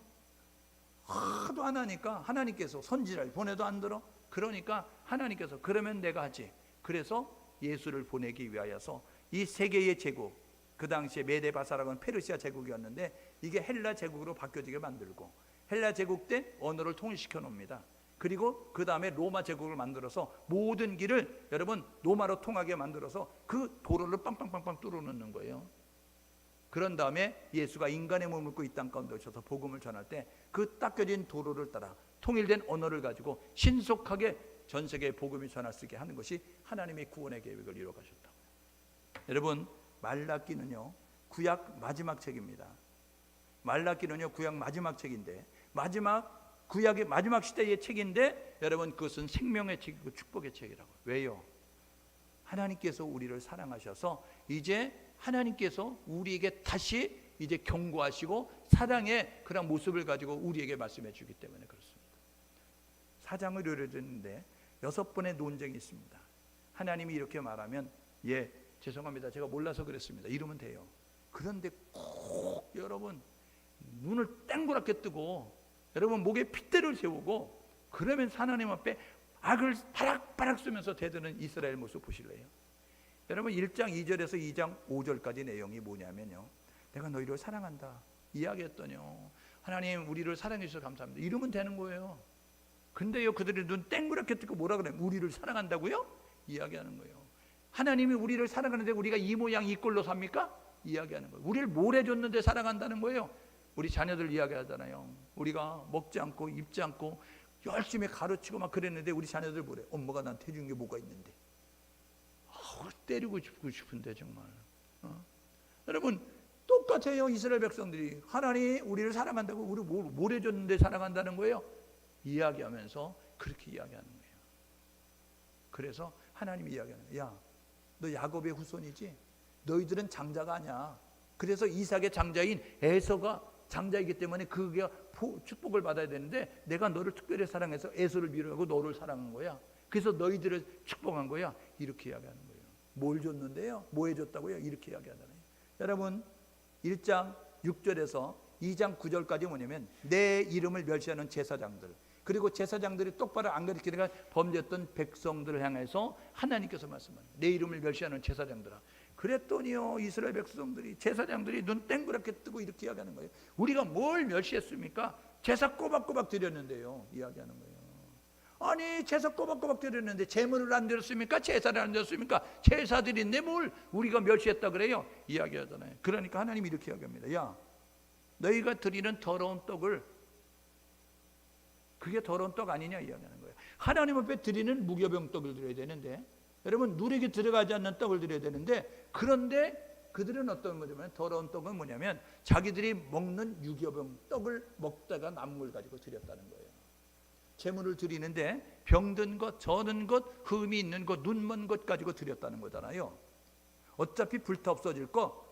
하도 안 하니까 하나님께서 선지자를 보내도 안 들어. 그러니까 하나님께서 그러면 내가 하지. 그래서 예수를 보내기 위하여서 이 세계의 제국, 그 당시에 메데바사라고는 페르시아 제국이었는데 이게 헬라 제국으로 바뀌어지게 만들고, 헬라 제국 때 언어를 통일시켜 놓습니다. 그리고 그 다음에 로마 제국을 만들어서 모든 길을 여러분 로마로 통하게 만들어서 그 도로를 빵빵빵빵 뚫어놓는 거예요. 그런 다음에 예수가 인간의 몸을 입고 이 땅 가운데 오셔서 복음을 전할 때 그 닦여진 도로를 따라 통일된 언어를 가지고 신속하게 전 세계에 복음이 전할 수 있게 하는 것이 하나님의 구원의 계획을 이루어가셨다고요. 여러분, 말라기는요 구약 마지막 책입니다. 말라기는요 구약 마지막 책인데, 마지막 구약의 마지막 시대의 책인데, 여러분 그것은 생명의 책이고 축복의 책이라고. 왜요? 하나님께서 우리를 사랑하셔서 이제 하나님께서 우리에게 다시 이제 경고하시고 사랑의 그런 모습을 가지고 우리에게 말씀해 주기 때문에 그렇습니다. 사장을 이루어졌는데 6번의 논쟁이 있습니다. 하나님이 이렇게 말하면 예 죄송합니다, 제가 몰라서 그랬습니다, 이러면 돼요. 그런데 꼭 여러분 눈을 땡그랗게 뜨고 여러분 목에 핏대를 세우고 그러면 하나님 앞에 악을 바락바락 쓰면서 대드는 이스라엘 모습 보실래요? 여러분 1장 2절에서 2장 5절까지 내용이 뭐냐면요, 내가 너희를 사랑한다 이야기했더니요, 하나님 우리를 사랑해 주셔서 감사합니다, 이러면 되는 거예요. 근데요 그들이 눈 땡그랗게 뜨고 뭐라 그래요? 우리를 사랑한다고요? 이야기하는 거예요. 하나님이 우리를 사랑하는데 우리가 이 모양 이 꼴로 삽니까? 이야기하는 거예요. 우리를 뭘 해줬는데 사랑한다는 거예요. 우리 자녀들 이야기하잖아요. 우리가 먹지 않고 입지 않고 열심히 가르치고 막 그랬는데 우리 자녀들 뭐래? 엄마가 나한테 해준 게 뭐가 있는데, 때리고 싶은데 정말. 여러분 똑같아요. 이스라엘 백성들이 하나님 우리를 사랑한다고, 우리 뭘 해줬는데 사랑한다는 거예요? 이야기하면서 그렇게 이야기하는 거예요. 그래서 하나님이 이야기하는 거예요. 야, 너 야곱의 후손이지? 너희들은 장자가 아니야. 그래서 이삭의 장자인 에서가 장자이기 때문에 그게 축복을 받아야 되는데 내가 너를 특별히 사랑해서 에서를 미워하고 너를 사랑한 거야. 그래서 너희들을 축복한 거야. 이렇게 이야기하는 거예요. 뭘 줬는데요? 뭐 해줬다고요? 이렇게 이야기하잖아요. 여러분 1장 6절에서 2장 9절까지 뭐냐면 내 이름을 멸시하는 제사장들, 그리고 제사장들이 똑바로 안 가르치니까 범죄했던 백성들을 향해서 하나님께서 말씀합니다. 내 이름을 멸시하는 제사장들아. 그랬더니요 이스라엘 백성들이, 제사장들이 눈 땡그랗게 뜨고 이렇게 이야기하는 거예요. 우리가 뭘 멸시했습니까? 제사 꼬박꼬박 드렸는데요, 이야기하는 거예요. 아니 제사 꼬박꼬박 드렸는데 제물을 안 드렸습니까? 제사를 안 드렸습니까? 제사 드린데 뭘 우리가 멸시했다 그래요? 이야기하잖아요. 그러니까 하나님이 이렇게 이야기합니다. 야, 너희가 드리는 더러운 떡을, 그게 더러운 떡 아니냐 이야기하는 거예요. 하나님 앞에 드리는 무교병 떡을 드려야 되는데, 여러분 누룩이 들어가지 않는 떡을 드려야 되는데, 그런데 그들은 어떤 거냐면, 더러운 떡은 뭐냐면 자기들이 먹는 유교병 떡을 먹다가 남은 걸 가지고 드렸다는 거예요. 제물을 드리는데 병든 것, 저는 것, 흠이 있는 것, 눈먼 것 가지고 드렸다는 거잖아요. 어차피 불타 없어질 거,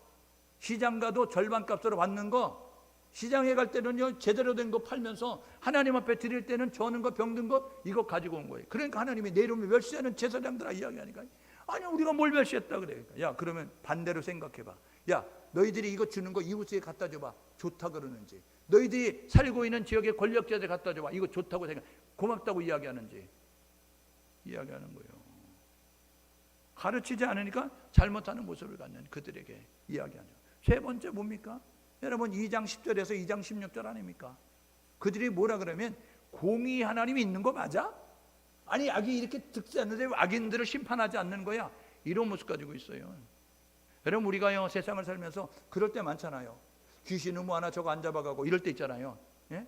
시장 가도 절반값으로 받는 거, 시장에 갈 때는요 제대로 된 거 팔면서 하나님 앞에 드릴 때는 저는 것, 병든 것, 이거 가지고 온 거예요. 그러니까 하나님이 내 이름을 멸시하는 제사장들아 이야기하니까, 아니 우리가 뭘 멸시했다 그래. 야, 그러면 반대로 생각해봐. 야, 너희들이 이거 주는 거 이웃에게 갖다 줘봐. 좋다 그러는지, 너희들이 살고 있는 지역의 권력자들 갖다 줘봐. 이거 좋다고 생각, 고맙다고 이야기하는지 이야기하는 거예요. 가르치지 않으니까 잘못하는 모습을 갖는 그들에게 이야기하죠. 세 번째 뭡니까? 여러분 2장 10절에서 2장 16절 아닙니까? 그들이 뭐라 그러면 공의 하나님이 있는 거 맞아? 아니 악이 이렇게 득세하는데 악인들을 심판하지 않는 거야? 이런 모습 가지고 있어요. 여러분 우리가요 세상을 살면서 그럴 때 많잖아요. 귀신은 뭐 하나 저거 안 잡아가고 이럴 때 있잖아요. 예?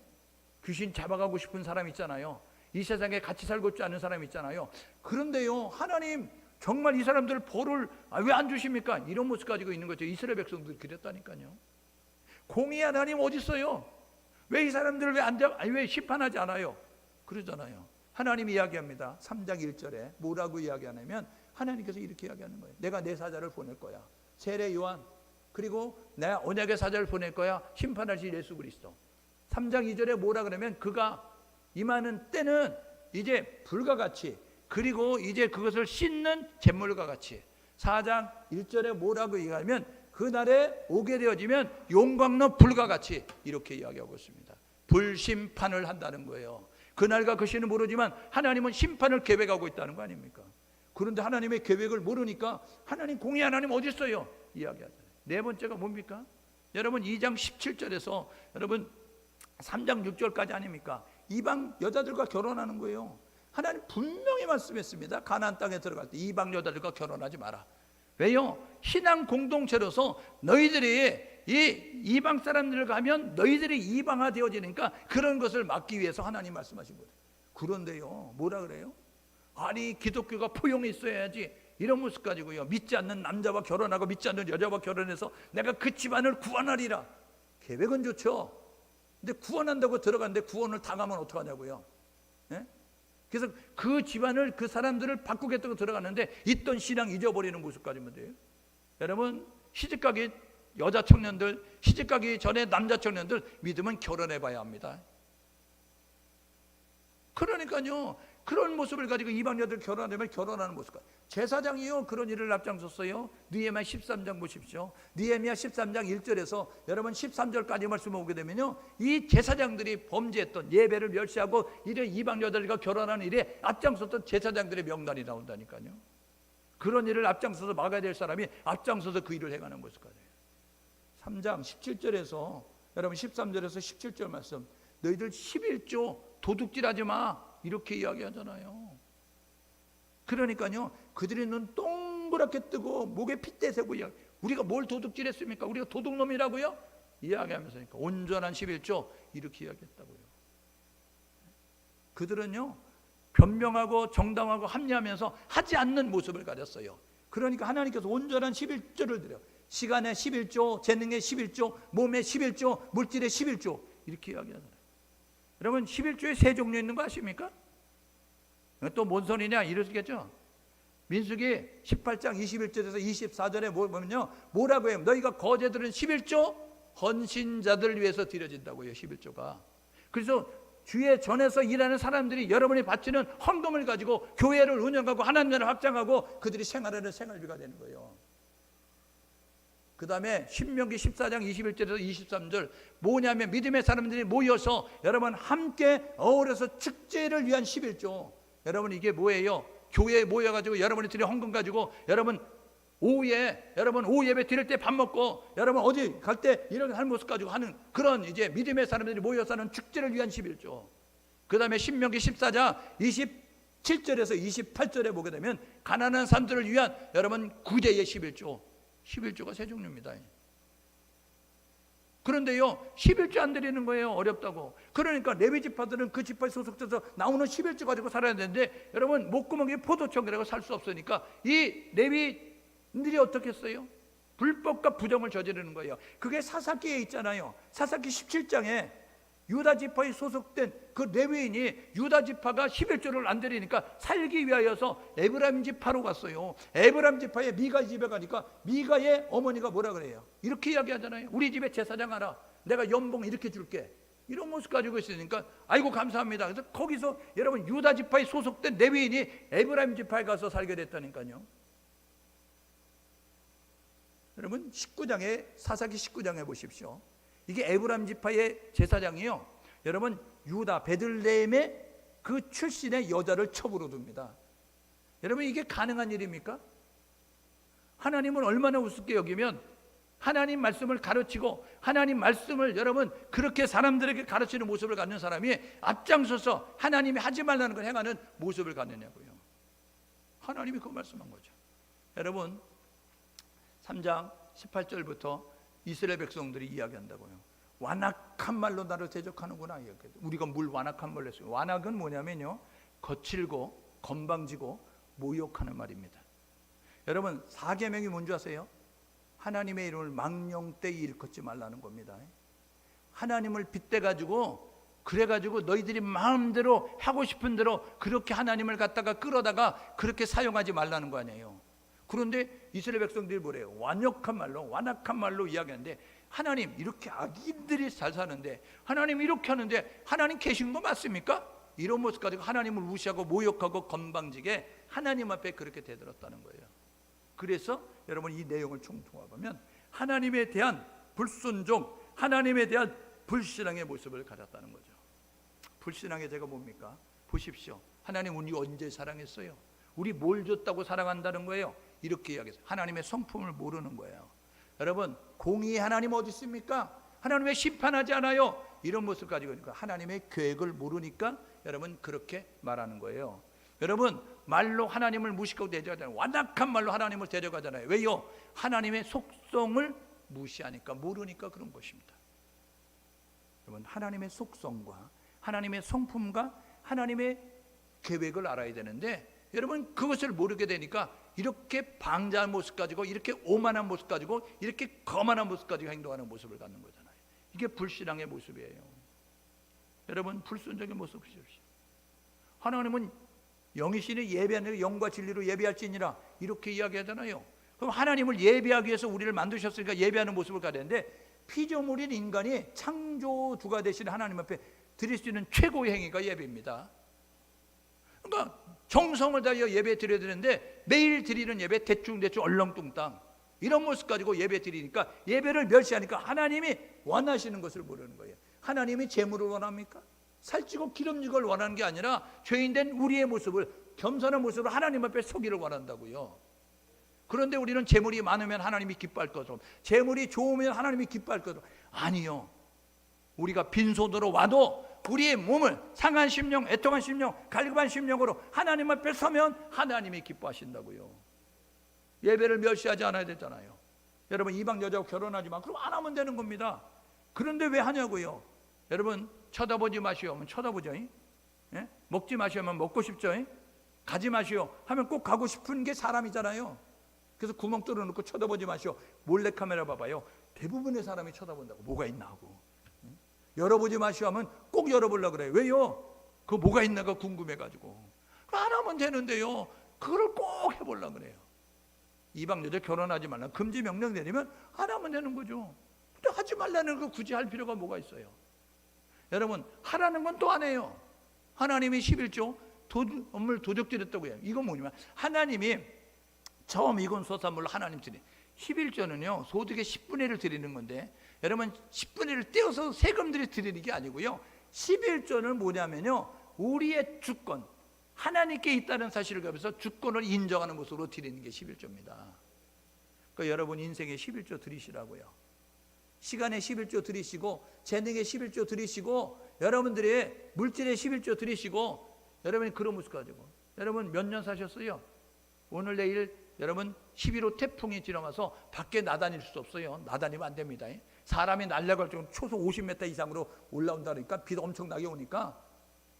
귀신 잡아가고 싶은 사람 있잖아요. 이 세상에 같이 살고 있지 않은 사람 있잖아요. 그런데요 하나님 정말 이 사람들 벌을 왜 안 주십니까? 이런 모습 가지고 있는 거죠. 이스라엘 백성들이 그랬다니까요. 공의 하나님 어디 있어요? 왜 이 사람들을 왜 심판하지 않아요? 그러잖아요. 하나님이 이야기합니다. 3장 1절에 뭐라고 이야기하냐면, 하나님께서 이렇게 이야기하는 거예요. 내가 내 사자를 보낼 거야. 세례 요한, 그리고 내 언약의 사자를 보낼 거야. 심판하실 예수 그리스도. 3장 2절에 뭐라 그러면, 그가 임하는 때는 이제 불과 같이, 그리고 이제 그것을 씻는 잿물과 같이. 4장 1절에 뭐라고 이야기하면, 그날에 오게 되어지면 용광로 불과 같이, 이렇게 이야기하고 있습니다. 불심판을 한다는 거예요. 그날과 그 시는 모르지만 하나님은 심판을 계획하고 있다는 거 아닙니까? 그런데 하나님의 계획을 모르니까 하나님, 공의 하나님 어디 있어요? 이야기하잖아요. 네 번째가 뭡니까? 여러분 2장 17절에서 여러분 3장 6절까지 아닙니까? 이방 여자들과 결혼하는 거예요. 하나님 분명히 말씀했습니다. 가나안 땅에 들어갈 때 이방 여자들과 결혼하지 마라. 왜요? 신앙 공동체로서 너희들이 이 이방 사람들을 가면 너희들이 이방화 되어지니까 그런 것을 막기 위해서 하나님 말씀하신 거예요. 그런데요 뭐라 그래요? 아니 기독교가 포용이 있어야지, 이런 모습 가지고요 믿지 않는 남자와 결혼하고 믿지 않는 여자와 결혼해서 내가 그 집안을 구원하리라. 계획은 좋죠. 근데 구원한다고 들어갔는데 구원을 당하면 어떡하냐고요. 예? 그래서 그 집안을, 그 사람들을 바꾸겠다고 들어갔는데 있던 신앙 잊어버리는 모습까지면 돼요. 여러분 시집가기 여자 청년들, 시집가기 전에 남자 청년들 믿으면 결혼해봐야 합니다. 그러니까요 그런 모습을 가지고 이방 여자들 결혼하면 결혼하는 모습까지. 제사장이요 그런 일을 앞장섰어요. 느헤미야 13장 보십시오. 느헤미야 13장 1절에서 여러분 13절까지 말씀 오게 되면요, 이 제사장들이 범죄했던, 예배를 멸시하고 이런 이방 여자들과 결혼하는 일에 앞장섰던 제사장들의 명단이 나온다니까요. 그런 일을 앞장서서 막아야 될 사람이 앞장서서 그 일을 행하는 모습까지. 3장 17절에서 여러분 13절에서 17절 말씀, 너희들 11조 도둑질하지 마, 이렇게 이야기하잖아요. 그러니까요 그들의 눈 동그랗게 뜨고 목에 핏대 세고, 우리가 뭘 도둑질했습니까? 우리가 도둑놈이라고요? 이야기하면서 온전한 11조 이렇게 이야기했다고요. 그들은요 변명하고 정당하고 합리하면서 하지 않는 모습을 가졌어요. 그러니까 하나님께서 온전한 11조를 드려, 시간의 11조, 재능의 11조, 몸의 11조, 물질의 11조, 이렇게 이야기하잖아요. 여러분 11조에 세 종류 있는 거 아십니까? 또 뭔 소리냐 이러시겠죠. 민수기 18장 21절에서 24절에 보면요 뭐라고 해요? 너희가 거제들은 11조 헌신자들을 위해서 드려진다고 해요. 11조가. 그래서 주의 전에서 일하는 사람들이 여러분이 바치는 헌금을 가지고 교회를 운영하고 하나님 나라를 확장하고 그들이 생활하는 생활비가 되는 거예요. 그 다음에 신명기 14장 21절에서 23절 뭐냐면, 믿음의 사람들이 모여서 여러분 함께 어울려서 축제를 위한 11조. 여러분 이게 뭐예요? 교회에 모여가지고 여러분이 드린 헌금 가지고 여러분 오후에 여러분 오후 예배 드릴 때 밥 먹고 여러분 어디 갈 때 이런 할 모습 가지고 하는 그런 이제 믿음의 사람들이 모여서 하는 축제를 위한 11조. 그 다음에 신명기 14장 27절에서 28절에 보게 되면 가난한 사람들을 위한 여러분 구제의 11조가 세 종류입니다. 그런데요 11조 안 드리는 거예요. 어렵다고. 그러니까 레위 지파들은 그 지파에 소속돼서 나오는 11조 가지고 살아야 되는데 여러분 목구멍에 포도청이라고 살 수 없으니까 이 레위들이 어떻게 했어요? 불법과 부정을 저지르는 거예요. 그게 사사기에 있잖아요. 사사기 17장에 유다 지파에 소속된 그 레위인이 유다 지파가 11조를 안 드리니까 살기 위하여서 에브라임 지파로 갔어요. 에브라임 지파의 미가 집에 가니까 미가의 어머니가 뭐라 그래요? 이렇게 이야기하잖아요. 우리 집에 제사장 하라. 내가 연봉 이렇게 줄게. 이런 모습 가지고 있으니까 아이고 감사합니다. 그래서 거기서 여러분 유다 지파에 소속된 레위인이 에브라임 지파에 가서 살게 됐다니까요. 여러분 19장에 사사기 19장에 보십시오. 이게 에브라임 지파의 제사장이요. 여러분 유다 베들레헴의 그 출신의 여자를 첩으로 둡니다. 여러분 이게 가능한 일입니까? 하나님은 얼마나 우습게 여기면 하나님 말씀을 가르치고 하나님 말씀을 여러분 그렇게 사람들에게 가르치는 모습을 갖는 사람이 앞장서서 하나님이 하지 말라는 걸 행하는 모습을 갖느냐고요. 하나님이 그 말씀한 거죠. 여러분 3장 18절부터 이스라엘 백성들이 이야기한다고요. 완악한 말로 나를 대적하는구나. 우리가 뭘 완악한 말로 했어요. 완악은 뭐냐면요 거칠고 건방지고 모욕하는 말입니다. 여러분 4계명이 뭔지 아세요? 하나님의 이름을 망령되이 일컫지 말라는 겁니다. 하나님을 빗대가지고 그래가지고 너희들이 마음대로 하고 싶은 대로 그렇게 하나님을 갖다가 끌어다가 그렇게 사용하지 말라는 거 아니에요. 그런데 이스라엘 백성들이 뭐래요? 완악한 말로 이야기하는데 하나님 이렇게 악인들이 잘 사는데 하나님 이렇게 하는데 하나님 계신 거 맞습니까? 이런 모습 가지고 하나님을 무시하고 모욕하고 건방지게 하나님 앞에 그렇게 대들었다는 거예요. 그래서 여러분 이 내용을 총통하면 하나님에 대한 불순종, 하나님에 대한 불신앙의 모습을 가졌다는 거죠. 불신앙의 죄가 뭡니까? 보십시오. 하나님 우리 언제 사랑했어요? 우리 뭘 줬다고 사랑한다는 거예요? 이렇게 이야기해서 하나님의 성품을 모르는 거예요. 여러분 공의의 하나님 어디 있습니까? 하나님 왜 심판하지 않아요? 이런 모습 가지고 있으니까 하나님의 계획을 모르니까 여러분 그렇게 말하는 거예요. 여러분 말로 하나님을 무시하고 대적하잖아요. 완악한 말로 하나님을 대적하잖아요. 왜요? 하나님의 속성을 무시하니까 모르니까 그런 것입니다. 여러분 하나님의 속성과 하나님의 성품과 하나님의 계획을 알아야 되는데 여러분 그것을 모르게 되니까 이렇게 방자한 모습 가지고 이렇게 오만한 모습 가지고 이렇게 거만한 모습 가지고 행동하는 모습을 갖는 거잖아요. 이게 불신앙의 모습이에요. 여러분 불순종의 모습 보십시오. 하나님은 영이시니 예배하는 영과 진리로 예배할지니라 이렇게 이야기하잖아요. 그럼 하나님을 예배하기 위해서 우리를 만드셨으니까 예배하는 모습을 가야 되는데 피조물인 인간이 창조주가 되신 하나님 앞에 드릴 수 있는 최고의 행위가 예배입니다. 그러니까 정성을 다하여 예배 드려야 되는데 매일 드리는 예배 대충 얼렁뚱땅 이런 모습 가지고 예배 드리니까 예배를 멸시하니까 하나님이 원하시는 것을 모르는 거예요. 하나님이 재물을 원합니까? 살찌고 기름진 걸 원하는 게 아니라 죄인된 우리의 모습을 겸손한 모습으로 하나님 앞에 서기를 원한다고요. 그런데 우리는 재물이 많으면 하나님이 기뻐할 것처럼 재물이 좋으면 하나님이 기뻐할 것처럼 아니요. 우리가 빈손으로 와도 우리의 몸을 상한 심령, 애통한 심령, 갈급한 심령으로 하나님 앞에 서면 하나님이 기뻐하신다고요. 예배를 멸시하지 않아야 되잖아요. 여러분 이방 여자하고 결혼하지 마. 그럼 안 하면 되는 겁니다. 그런데 왜 하냐고요. 여러분 쳐다보지 마시오 하면 쳐다보죠. 예? 먹지 마시오 하면 먹고 싶죠. 가지 마시오 하면 꼭 가고 싶은 게 사람이잖아요. 그래서 구멍 뚫어놓고 쳐다보지 마시오. 몰래카메라 봐봐요. 대부분의 사람이 쳐다본다고. 뭐가 있나 하고. 열어보지 마시오 하면 꼭 열어보려고 그래요. 왜요? 그 뭐가 있나가 궁금해가지고. 안 하면 되는데요. 그걸 꼭 해보려고 그래요. 이방 여자 결혼하지 말라 금지 명령 내리면 안 하면 되는 거죠. 근데 하지 말라는 거 굳이 할 필요가 뭐가 있어요? 여러분 하라는 건 또 안 해요. 하나님이 11조 업물 도적드렸다고 해요. 이건 뭐냐면 하나님이 처음 이건 소산물로 하나님 드린 11조는요 소득의 10분의 1을 드리는 건데 여러분 10분의 1을 떼어서 세금들이 드리는 게 아니고요 11조는 뭐냐면요 우리의 주권 하나님께 있다는 사실을 가면서 주권을 인정하는 모습으로 드리는 게 11조입니다. 그러니까 여러분 인생에 11조 드리시라고요. 시간에 11조 드리시고 재능에 11조 드리시고 여러분들이 물질에 11조 드리시고 여러분이 그런 모습 가지고 여러분 몇 년 사셨어요? 오늘 내일 여러분 11호 태풍이 지나가서 밖에 나다닐 수 없어요. 나다니면 안 됩니다. 사람이 날려갈 정도 초속 50m 이상으로 올라온다 그러니까 비도 엄청나게 오니까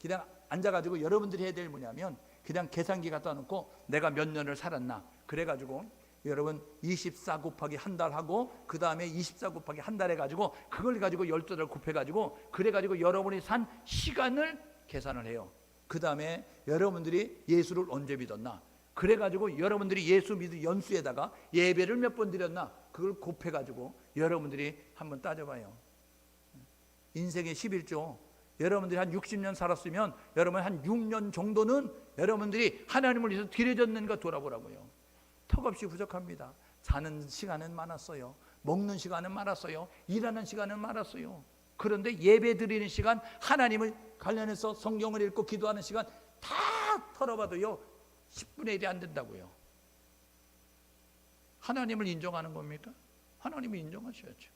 그냥 앉아가지고 여러분들이 해야 될 뭐냐면 그냥 계산기 갖다 놓고 내가 몇 년을 살았나 그래가지고 여러분 24 곱하기 한 달 하고 그 다음에 24 곱하기 한 달 해가지고 그걸 가지고 12달 곱해가지고 그래가지고 여러분이 산 시간을 계산을 해요. 그 다음에 여러분들이 예수를 언제 믿었나 그래가지고 여러분들이 예수 믿은 연수에다가 예배를 몇 번 드렸나 그걸 곱해가지고 여러분들이 한번 따져봐요. 인생의 11조 여러분들이 한 60년 살았으면 여러분 한 6년 정도는 여러분들이 하나님을 위해서 드려졌는가 돌아보라고요. 턱없이 부족합니다. 자는 시간은 많았어요. 먹는 시간은 많았어요. 일하는 시간은 많았어요. 그런데 예배 드리는 시간 하나님을 관련해서 성경을 읽고 기도하는 시간 다 털어봐도요 10분의 1이 안 된다고요. 하나님을 인정하는 겁니까? 하나님을 인정하셔야죠.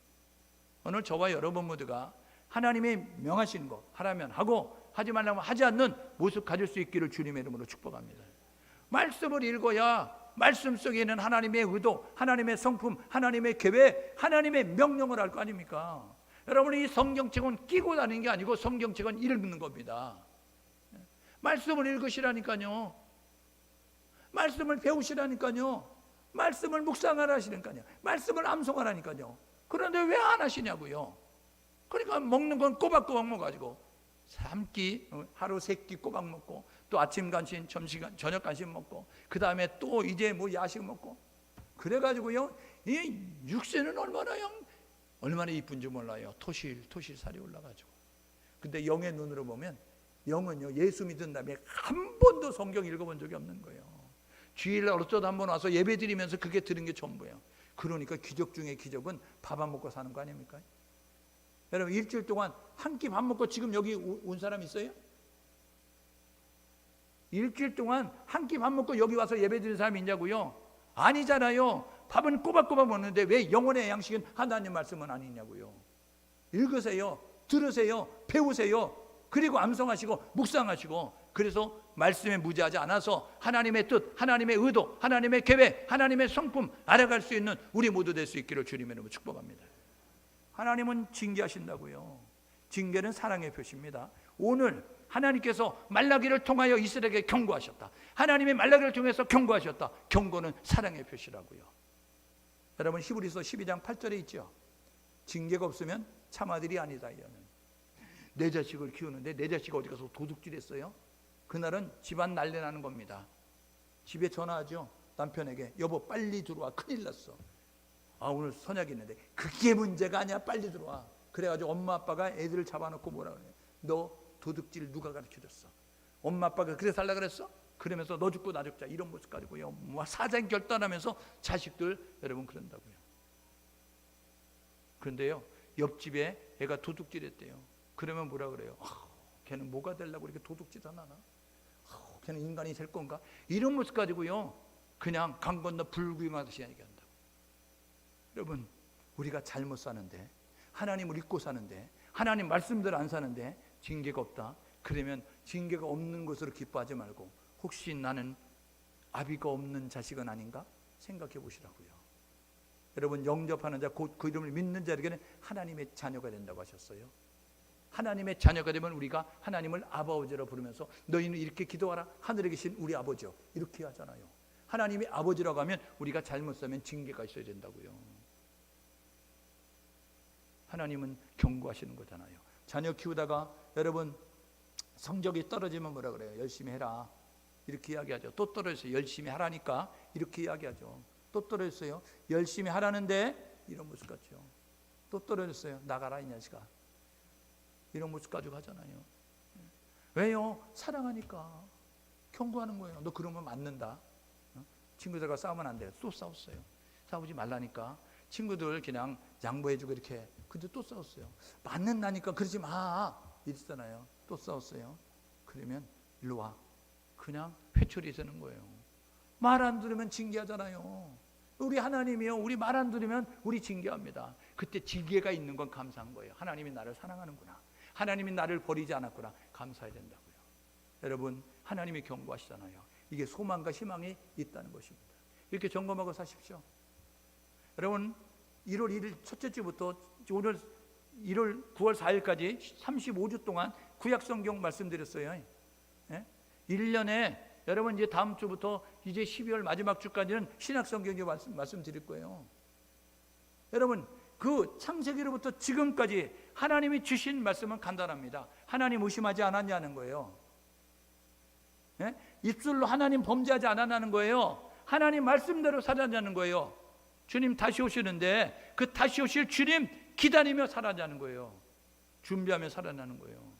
오늘 저와 여러분 모두가 하나님의 명하시는 거 하라면 하고 하지 말라면 하지 않는 모습 가질 수 있기를 주님의 이름으로 축복합니다. 말씀을 읽어야 말씀 속에 있는 하나님의 의도, 하나님의 성품, 하나님의 계획, 하나님의 명령을 알 거 아닙니까? 여러분 이 성경책은 끼고 다니는 게 아니고 성경책은 읽는 겁니다. 말씀을 읽으시라니까요. 말씀을 배우시라니까요. 말씀을 묵상하라시니까요. 말씀을 암송하라니까요. 그런데 왜 안 하시냐고요. 그러니까 먹는 건 꼬박꼬박 먹어가지고 한 끼, 하루 3끼 꼬박 먹고 또 아침 간식, 점심, 저녁 간식 먹고 그 다음에 또 이제 뭐 야식 먹고 그래가지고요 이 육신은 얼마나 이쁜지 몰라요. 토실살이 올라가지고. 근데 영의 눈으로 보면 영은요 예수 믿은 다음에 한 번도 성경 읽어본 적이 없는 거예요. 주일날 어쩌다 한번 와서 예배 드리면서 그게 들은 게 전부예요. 그러니까 기적 중에 기적은 밥 안 먹고 사는 거 아닙니까? 여러분 일주일 동안 한 끼 밥 먹고 지금 여기 온 사람 있어요? 일주일 동안 한 끼 밥 먹고 여기 와서 예배 드리는 사람이 있냐고요? 아니잖아요. 밥은 꼬박꼬박 먹는데 왜 영혼의 양식은 하나님 말씀은 아니냐고요. 읽으세요. 들으세요. 배우세요. 그리고 암송하시고 묵상하시고 그래서 말씀에 무지하지 않아서 하나님의 뜻, 하나님의 의도, 하나님의 계획, 하나님의 성품 알아갈 수 있는 우리 모두 될 수 있기를 주님의 이름으로 축복합니다. 하나님은 징계하신다고요. 징계는 사랑의 표시입니다. 오늘 하나님께서 말라기를 통하여 이스라엘에게 경고하셨다. 하나님의 말라기를 통해서 경고하셨다. 경고는 사랑의 표시라고요. 여러분 히브리서 12장 8절에 있죠. 징계가 없으면 참아들이 아니다. 내 자식을 키우는데 내 자식이 어디 가서 도둑질했어요? 그날은 집안 난리 나는 겁니다. 집에 전화하죠. 남편에게 여보 빨리 들어와 큰일 났어. 아 오늘 선약이 있는데 그게 문제가 아니야 빨리 들어와. 그래가지고 엄마 아빠가 애들을 잡아놓고 뭐라 그래. 너 도둑질 누가 가르쳐줬어? 엄마 아빠가 그래서 하려고 그랬어? 그러면서 너 죽고 나 죽자 이런 모습 가지고요 뭐 사장 결단하면서 자식들 여러분 그런다고요. 그런데요 옆집에 애가 도둑질했대요. 그러면 뭐라 그래요? 걔는 뭐가 되려고 이렇게 도둑질 하나? 걔는 인간이 될 건가? 이런 모습 가지고요 그냥 강 건너 불구경하듯이 얘기한다고. 여러분 우리가 잘못 사는데 하나님을 잊고 사는데 하나님 말씀대로 안 사는데 징계가 없다. 그러면 징계가 없는 것으로 기뻐하지 말고 혹시 나는 아비가 없는 자식은 아닌가 생각해 보시라고요. 여러분 영접하는 자 곧 그 이름을 믿는 자에게는 하나님의 자녀가 된다고 하셨어요. 하나님의 자녀가 되면 우리가 하나님을 아버지라 부르면서 너희는 이렇게 기도하라 하늘에 계신 우리 아버지요 이렇게 하잖아요. 하나님이 아버지라고 하면 우리가 잘못 살면 징계가 있어야 된다고요. 하나님은 경고하시는 거잖아요. 자녀 키우다가 여러분 성적이 떨어지면 뭐라 그래요? 열심히 해라 이렇게 이야기하죠. 또 떨어졌어요. 열심히 하라니까 이렇게 이야기하죠. 또 떨어졌어요. 열심히 하라는데 이런 모습 같죠. 또 떨어졌어요. 나가라 이 녀석아 이런 모습 가지고 하잖아요. 왜요? 사랑하니까 경고하는 거예요. 너 그러면 맞는다. 친구들과 싸우면 안 돼요. 또 싸웠어요. 싸우지 말라니까 친구들 그냥 양보해주고 이렇게. 근데 또 싸웠어요. 맞는다니까 그러지 마 이랬잖아요. 또 싸웠어요. 그러면 일로 와. 그냥 회초리 세는 거예요. 말 안 들으면 징계하잖아요. 우리 하나님이요, 우리 말 안 들으면 우리 징계합니다. 그때 징계가 있는 건 감사한 거예요. 하나님이 나를 사랑하는구나, 하나님이 나를 버리지 않았구나, 감사해야 된다고요. 여러분, 하나님이 경고하시잖아요. 이게 소망과 희망이 있다는 것입니다. 이렇게 점검하고 사십시오. 여러분, 1월 1일 첫째 주부터 오늘 9월 4일까지 35주 동안 구약성경 말씀드렸어요. 1년에 여러분 이제 다음 주부터 이제 12월 마지막 주까지는 신약성경에 말씀드릴 거예요. 여러분, 그 창세기로부터 지금까지 하나님이 주신 말씀은 간단합니다. 하나님 의심하지 않았냐는 거예요. 입술로 하나님 범죄하지 않았냐는 거예요. 하나님 말씀대로 살았냐는 거예요. 주님 다시 오시는데 그 다시 오실 주님 기다리며 살아자는 거예요. 준비하며 살아나는 거예요.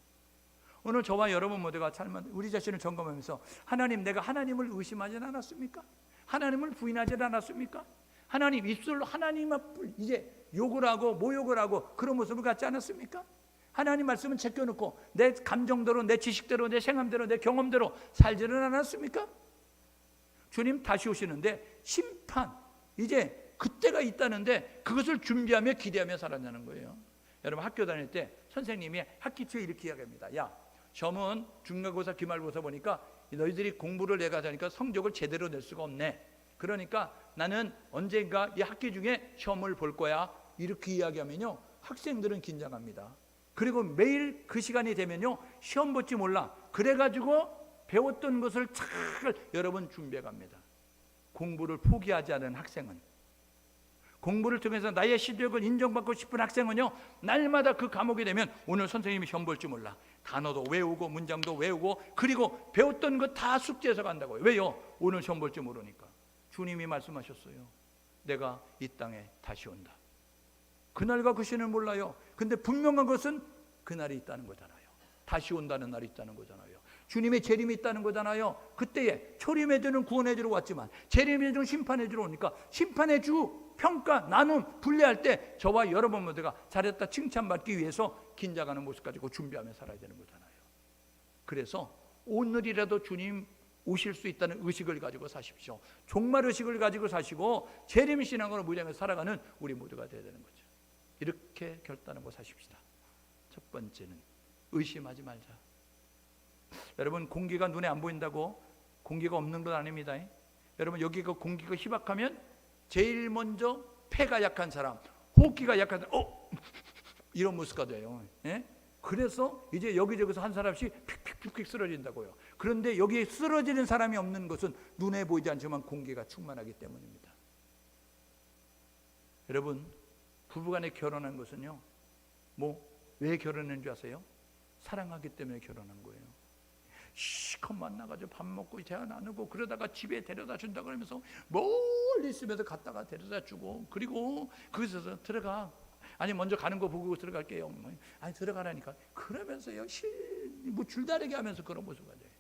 오늘 저와 여러분 모두가 우리 자신을 점검하면서, 하나님, 내가 하나님을 의심하지 않았습니까? 하나님을 부인하지 않았습니까? 하나님, 입술로 하나님을 이제 욕을 하고 모욕을 하고 그런 모습을 갖지 않았습니까? 하나님 말씀은 제껴놓고 내 감정대로, 내 지식대로, 내 생각대로, 내 경험대로 살지는 않았습니까? 주님 다시 오시는데 심판, 이제 그때가 있다는데 그것을 준비하며 기대하며 살아나는 거예요. 여러분, 학교 다닐 때 선생님이 학기 초에 이렇게 이야기합니다. 야, 시험은 중간고사, 기말고사 보니까 너희들이 공부를 내가 하니까 성적을 제대로 낼 수가 없네. 그러니까 나는 언젠가 이 학기 중에 시험을 볼 거야. 이렇게 이야기하면요, 학생들은 긴장합니다. 그리고 매일 그 시간이 되면요, 시험 볼지 몰라. 그래가지고 배웠던 것을 잘 여러분 준비해 갑니다. 공부를 포기하지 않은 학생은, 공부를 통해서 나의 실력을 인정받고 싶은 학생은요, 날마다 그 과목이 되면 오늘 선생님이 시험 볼지 몰라. 단어도 외우고 문장도 외우고 그리고 배웠던 거 다 숙제해서 간다고요. 왜요? 오늘 시험 볼지 모르니까. 주님이 말씀하셨어요. 내가 이 땅에 다시 온다. 그날과 그 시는 몰라요. 근데 분명한 것은 그날이 있다는 거잖아요. 다시 온다는 날이 있다는 거잖아요. 주님의 재림이 있다는 거잖아요. 그때에 초림의 주는 구원의 주로 왔지만 재림의 주는 심판의 주로 오니까 심판의 주, 평가, 나눔, 분리할 때 저와 여러분 모두가 잘했다 칭찬받기 위해서 긴장하는 모습 가지고 준비하며 살아야 되는 거잖아요. 그래서 오늘이라도 주님 오실 수 있다는 의식을 가지고 사십시오. 종말 의식을 가지고 사시고 재림신앙으로 무장해서 살아가는 우리 모두가 되어야 되는 거죠. 이렇게 결단하고 사십시다. 첫 번째는 의심하지 말자. 여러분, 공기가 눈에 안 보인다고 공기가 없는 건 아닙니다. 여러분, 여기가 공기가 희박하면 제일 먼저 폐가 약한 사람, 호흡기가 약한 사람, 이런 모습가 돼요. 그래서 이제 여기저기서 한 사람씩 픽픽픽 쓰러진다고요. 그런데 여기에 쓰러지는 사람이 없는 것은 눈에 보이지 않지만 공기가 충만하기 때문입니다. 여러분, 부부간에 결혼한 것은요, 왜 결혼한 줄 아세요? 사랑하기 때문에 결혼한 거예요. 시컷 만나가지고 밥 먹고 대화 나누고 그러다가 집에 데려다 준다 그러면서 멀리 있으면서 갔다가 데려다 주고, 그리고 거기서 들어가, 아니 먼저 가는 거 보고 들어갈게요. 아니 들어가라니까. 그러면서요, 줄다리기 하면서 그런 모습 가져요.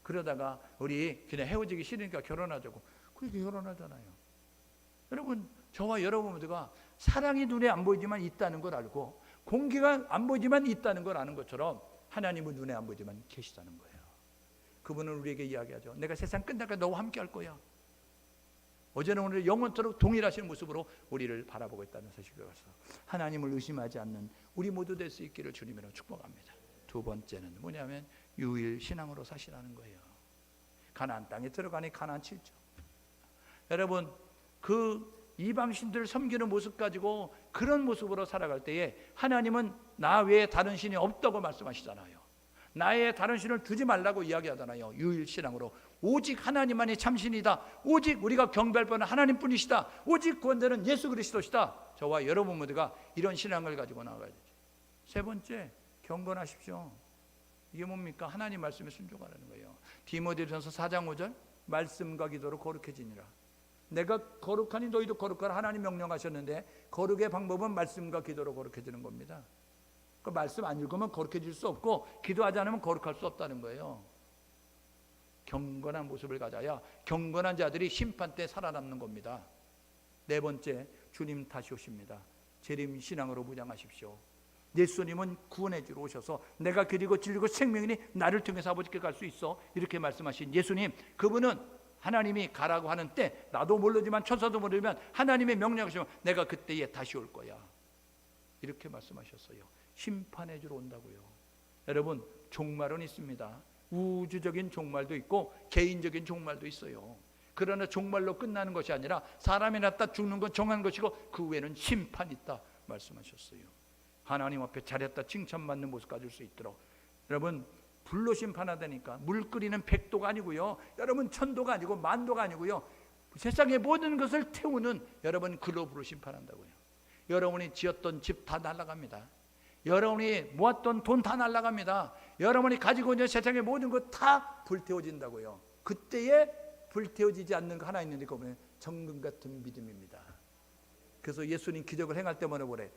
그러다가 우리 그냥 헤어지기 싫으니까 결혼하자고. 그렇게 결혼하잖아요. 여러분, 저와 여러분 모두가 사랑이 눈에 안 보이지만 있다는 걸 알고, 공기가 안 보이지만 있다는 걸 아는 것처럼 하나님은 눈에 안 보이지만 계시다는 거예요. 그분은 우리에게 이야기하죠. 내가 세상 끝날까지 너와 함께 할 거야. 어제는 오늘 영원토록 동일하신 모습으로 우리를 바라보고 있다는 사실이라서 하나님을 의심하지 않는 우리 모두 될 수 있기를 주님으로 축복합니다. 두 번째는 뭐냐면 유일 신앙으로 사시라는 거예요. 가나안 땅에 들어가니 가나안 7죠. 여러분, 그 이방신들을 섬기는 모습 가지고 그런 모습으로 살아갈 때에 하나님은 나 외에 다른 신이 없다고 말씀하시잖아요. 나의 다른 신을 두지 말라고 이야기하잖아요. 유일신앙으로 오직 하나님만이 참신이다. 오직 우리가 경배할 바는 하나님뿐이시다. 오직 구원자는 예수 그리스도시다. 저와 여러분 모두가 이런 신앙을 가지고 나아가야 되죠. 세 번째, 경건하십시오. 이게 뭡니까? 하나님 말씀에 순종하라는 거예요. 디모데전서 4장 5절, 말씀과 기도로 거룩해지니라. 내가 거룩하니 너희도 거룩하라 하나님 명령하셨는데, 거룩의 방법은 말씀과 기도로 거룩해지는 겁니다. 그 말씀 안 읽으면 거룩해질 수 없고, 기도하지 않으면 거룩할 수 없다는 거예요. 경건한 모습을 가져야 경건한 자들이 심판 때 살아남는 겁니다. 네 번째, 주님 다시 오십니다. 재림 신앙으로 무장하십시오. 예수님은 구원해 주러 오셔서 내가 길이고 진리고 생명이니 나를 통해서 아버지께 갈 수 있어, 이렇게 말씀하신 예수님, 그분은 하나님이 가라고 하는 때, 나도 모르지만 천사도 모르지만 하나님의 명령하시면 내가 그때에 다시 올 거야, 이렇게 말씀하셨어요. 심판해 주러 온다고요. 여러분, 종말은 있습니다. 우주적인 종말도 있고 개인적인 종말도 있어요. 그러나 종말로 끝나는 것이 아니라 사람이 낳다 죽는 건 정한 것이고 그 후에는 심판이 있다 말씀하셨어요. 하나님 앞에 잘했다 칭찬받는 모습 가질 수 있도록. 여러분, 불로 심판하다니까 물 끓이는 100도가 아니고요, 여러분 1000도가 아니고 10,000도가 아니고요, 세상의 모든 것을 태우는 여러분 글로브로 심판한다고요. 여러분이 지었던 집 다 날아갑니다. 여러분이 모았던 돈 다 날아갑니다. 여러분이 가지고 있는 세상의 모든 것 다 불태워진다고요. 그때에 불태워지지 않는 거 하나 있는데 그거는 정금 같은 믿음입니다. 그래서 예수님 기적을 행할 때마다 뭐래?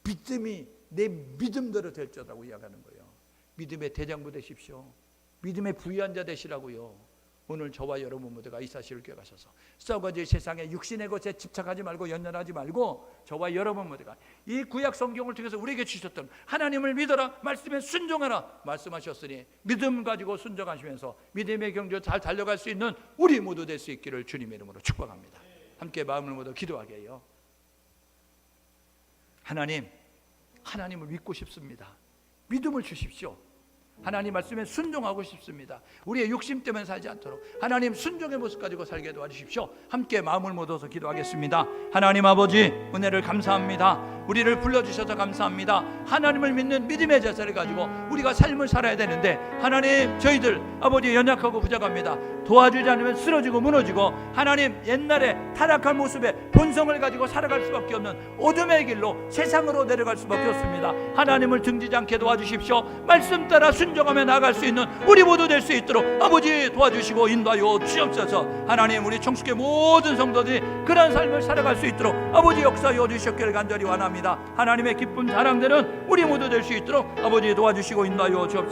믿음이 내 믿음대로 될 자라고 이야기하는 거예요. 믿음의 대장부 되십시오. 믿음의 부유한 자 되시라고요. 오늘 저와 여러분 모두가 이 사실을 기억하셔서 썩어질 세상에 육신의 것에 집착하지 말고 연연하지 말고 저와 여러분 모두가 이 구약 성경을 통해서 우리에게 주셨던 하나님을 믿어라, 말씀에 순종하라 말씀하셨으니 믿음 가지고 순종하시면서 믿음의 경주 잘 달려갈 수 있는 우리 모두 될 수 있기를 주님의 이름으로 축복합니다. 함께 마음을 모두 기도하게 해요. 하나님을 믿고 싶습니다. 믿음을 주십시오. 하나님 말씀에 순종하고 싶습니다. 우리의 욕심 때문에 살지 않도록 하나님 순종의 모습 가지고 살게 도와주십시오. 함께 마음을 모아서 기도하겠습니다. 하나님 아버지, 은혜를 감사합니다. 우리를 불러주셔서 감사합니다. 하나님을 믿는 믿음의 자세를 가지고 우리가 삶을 살아야 되는데 하나님, 저희들 아버지 연약하고 부족합니다. 도와주지 않으면 쓰러지고 무너지고 하나님, 옛날에 타락한 모습의 본성을 가지고 살아갈 수밖에 없는 어둠의 길로 세상으로 내려갈 수밖에 없습니다. 하나님을 등지지 않게 도와주십시오. 말씀 따라 순종하며 나아갈 수 있는 우리 모두 될 수 있도록 아버지 도와주시고 인도하여 주옵소서. 하나님, 우리 청숙의 모든 성도들이 그런 삶을 살아갈 수 있도록 아버지 역사하여 주시옵기를 간절히 원합니다. 하나님의 기쁨 자랑되는 우리 모두 될 수 있도록 아버지 도와주시고 인도하여 주옵소서.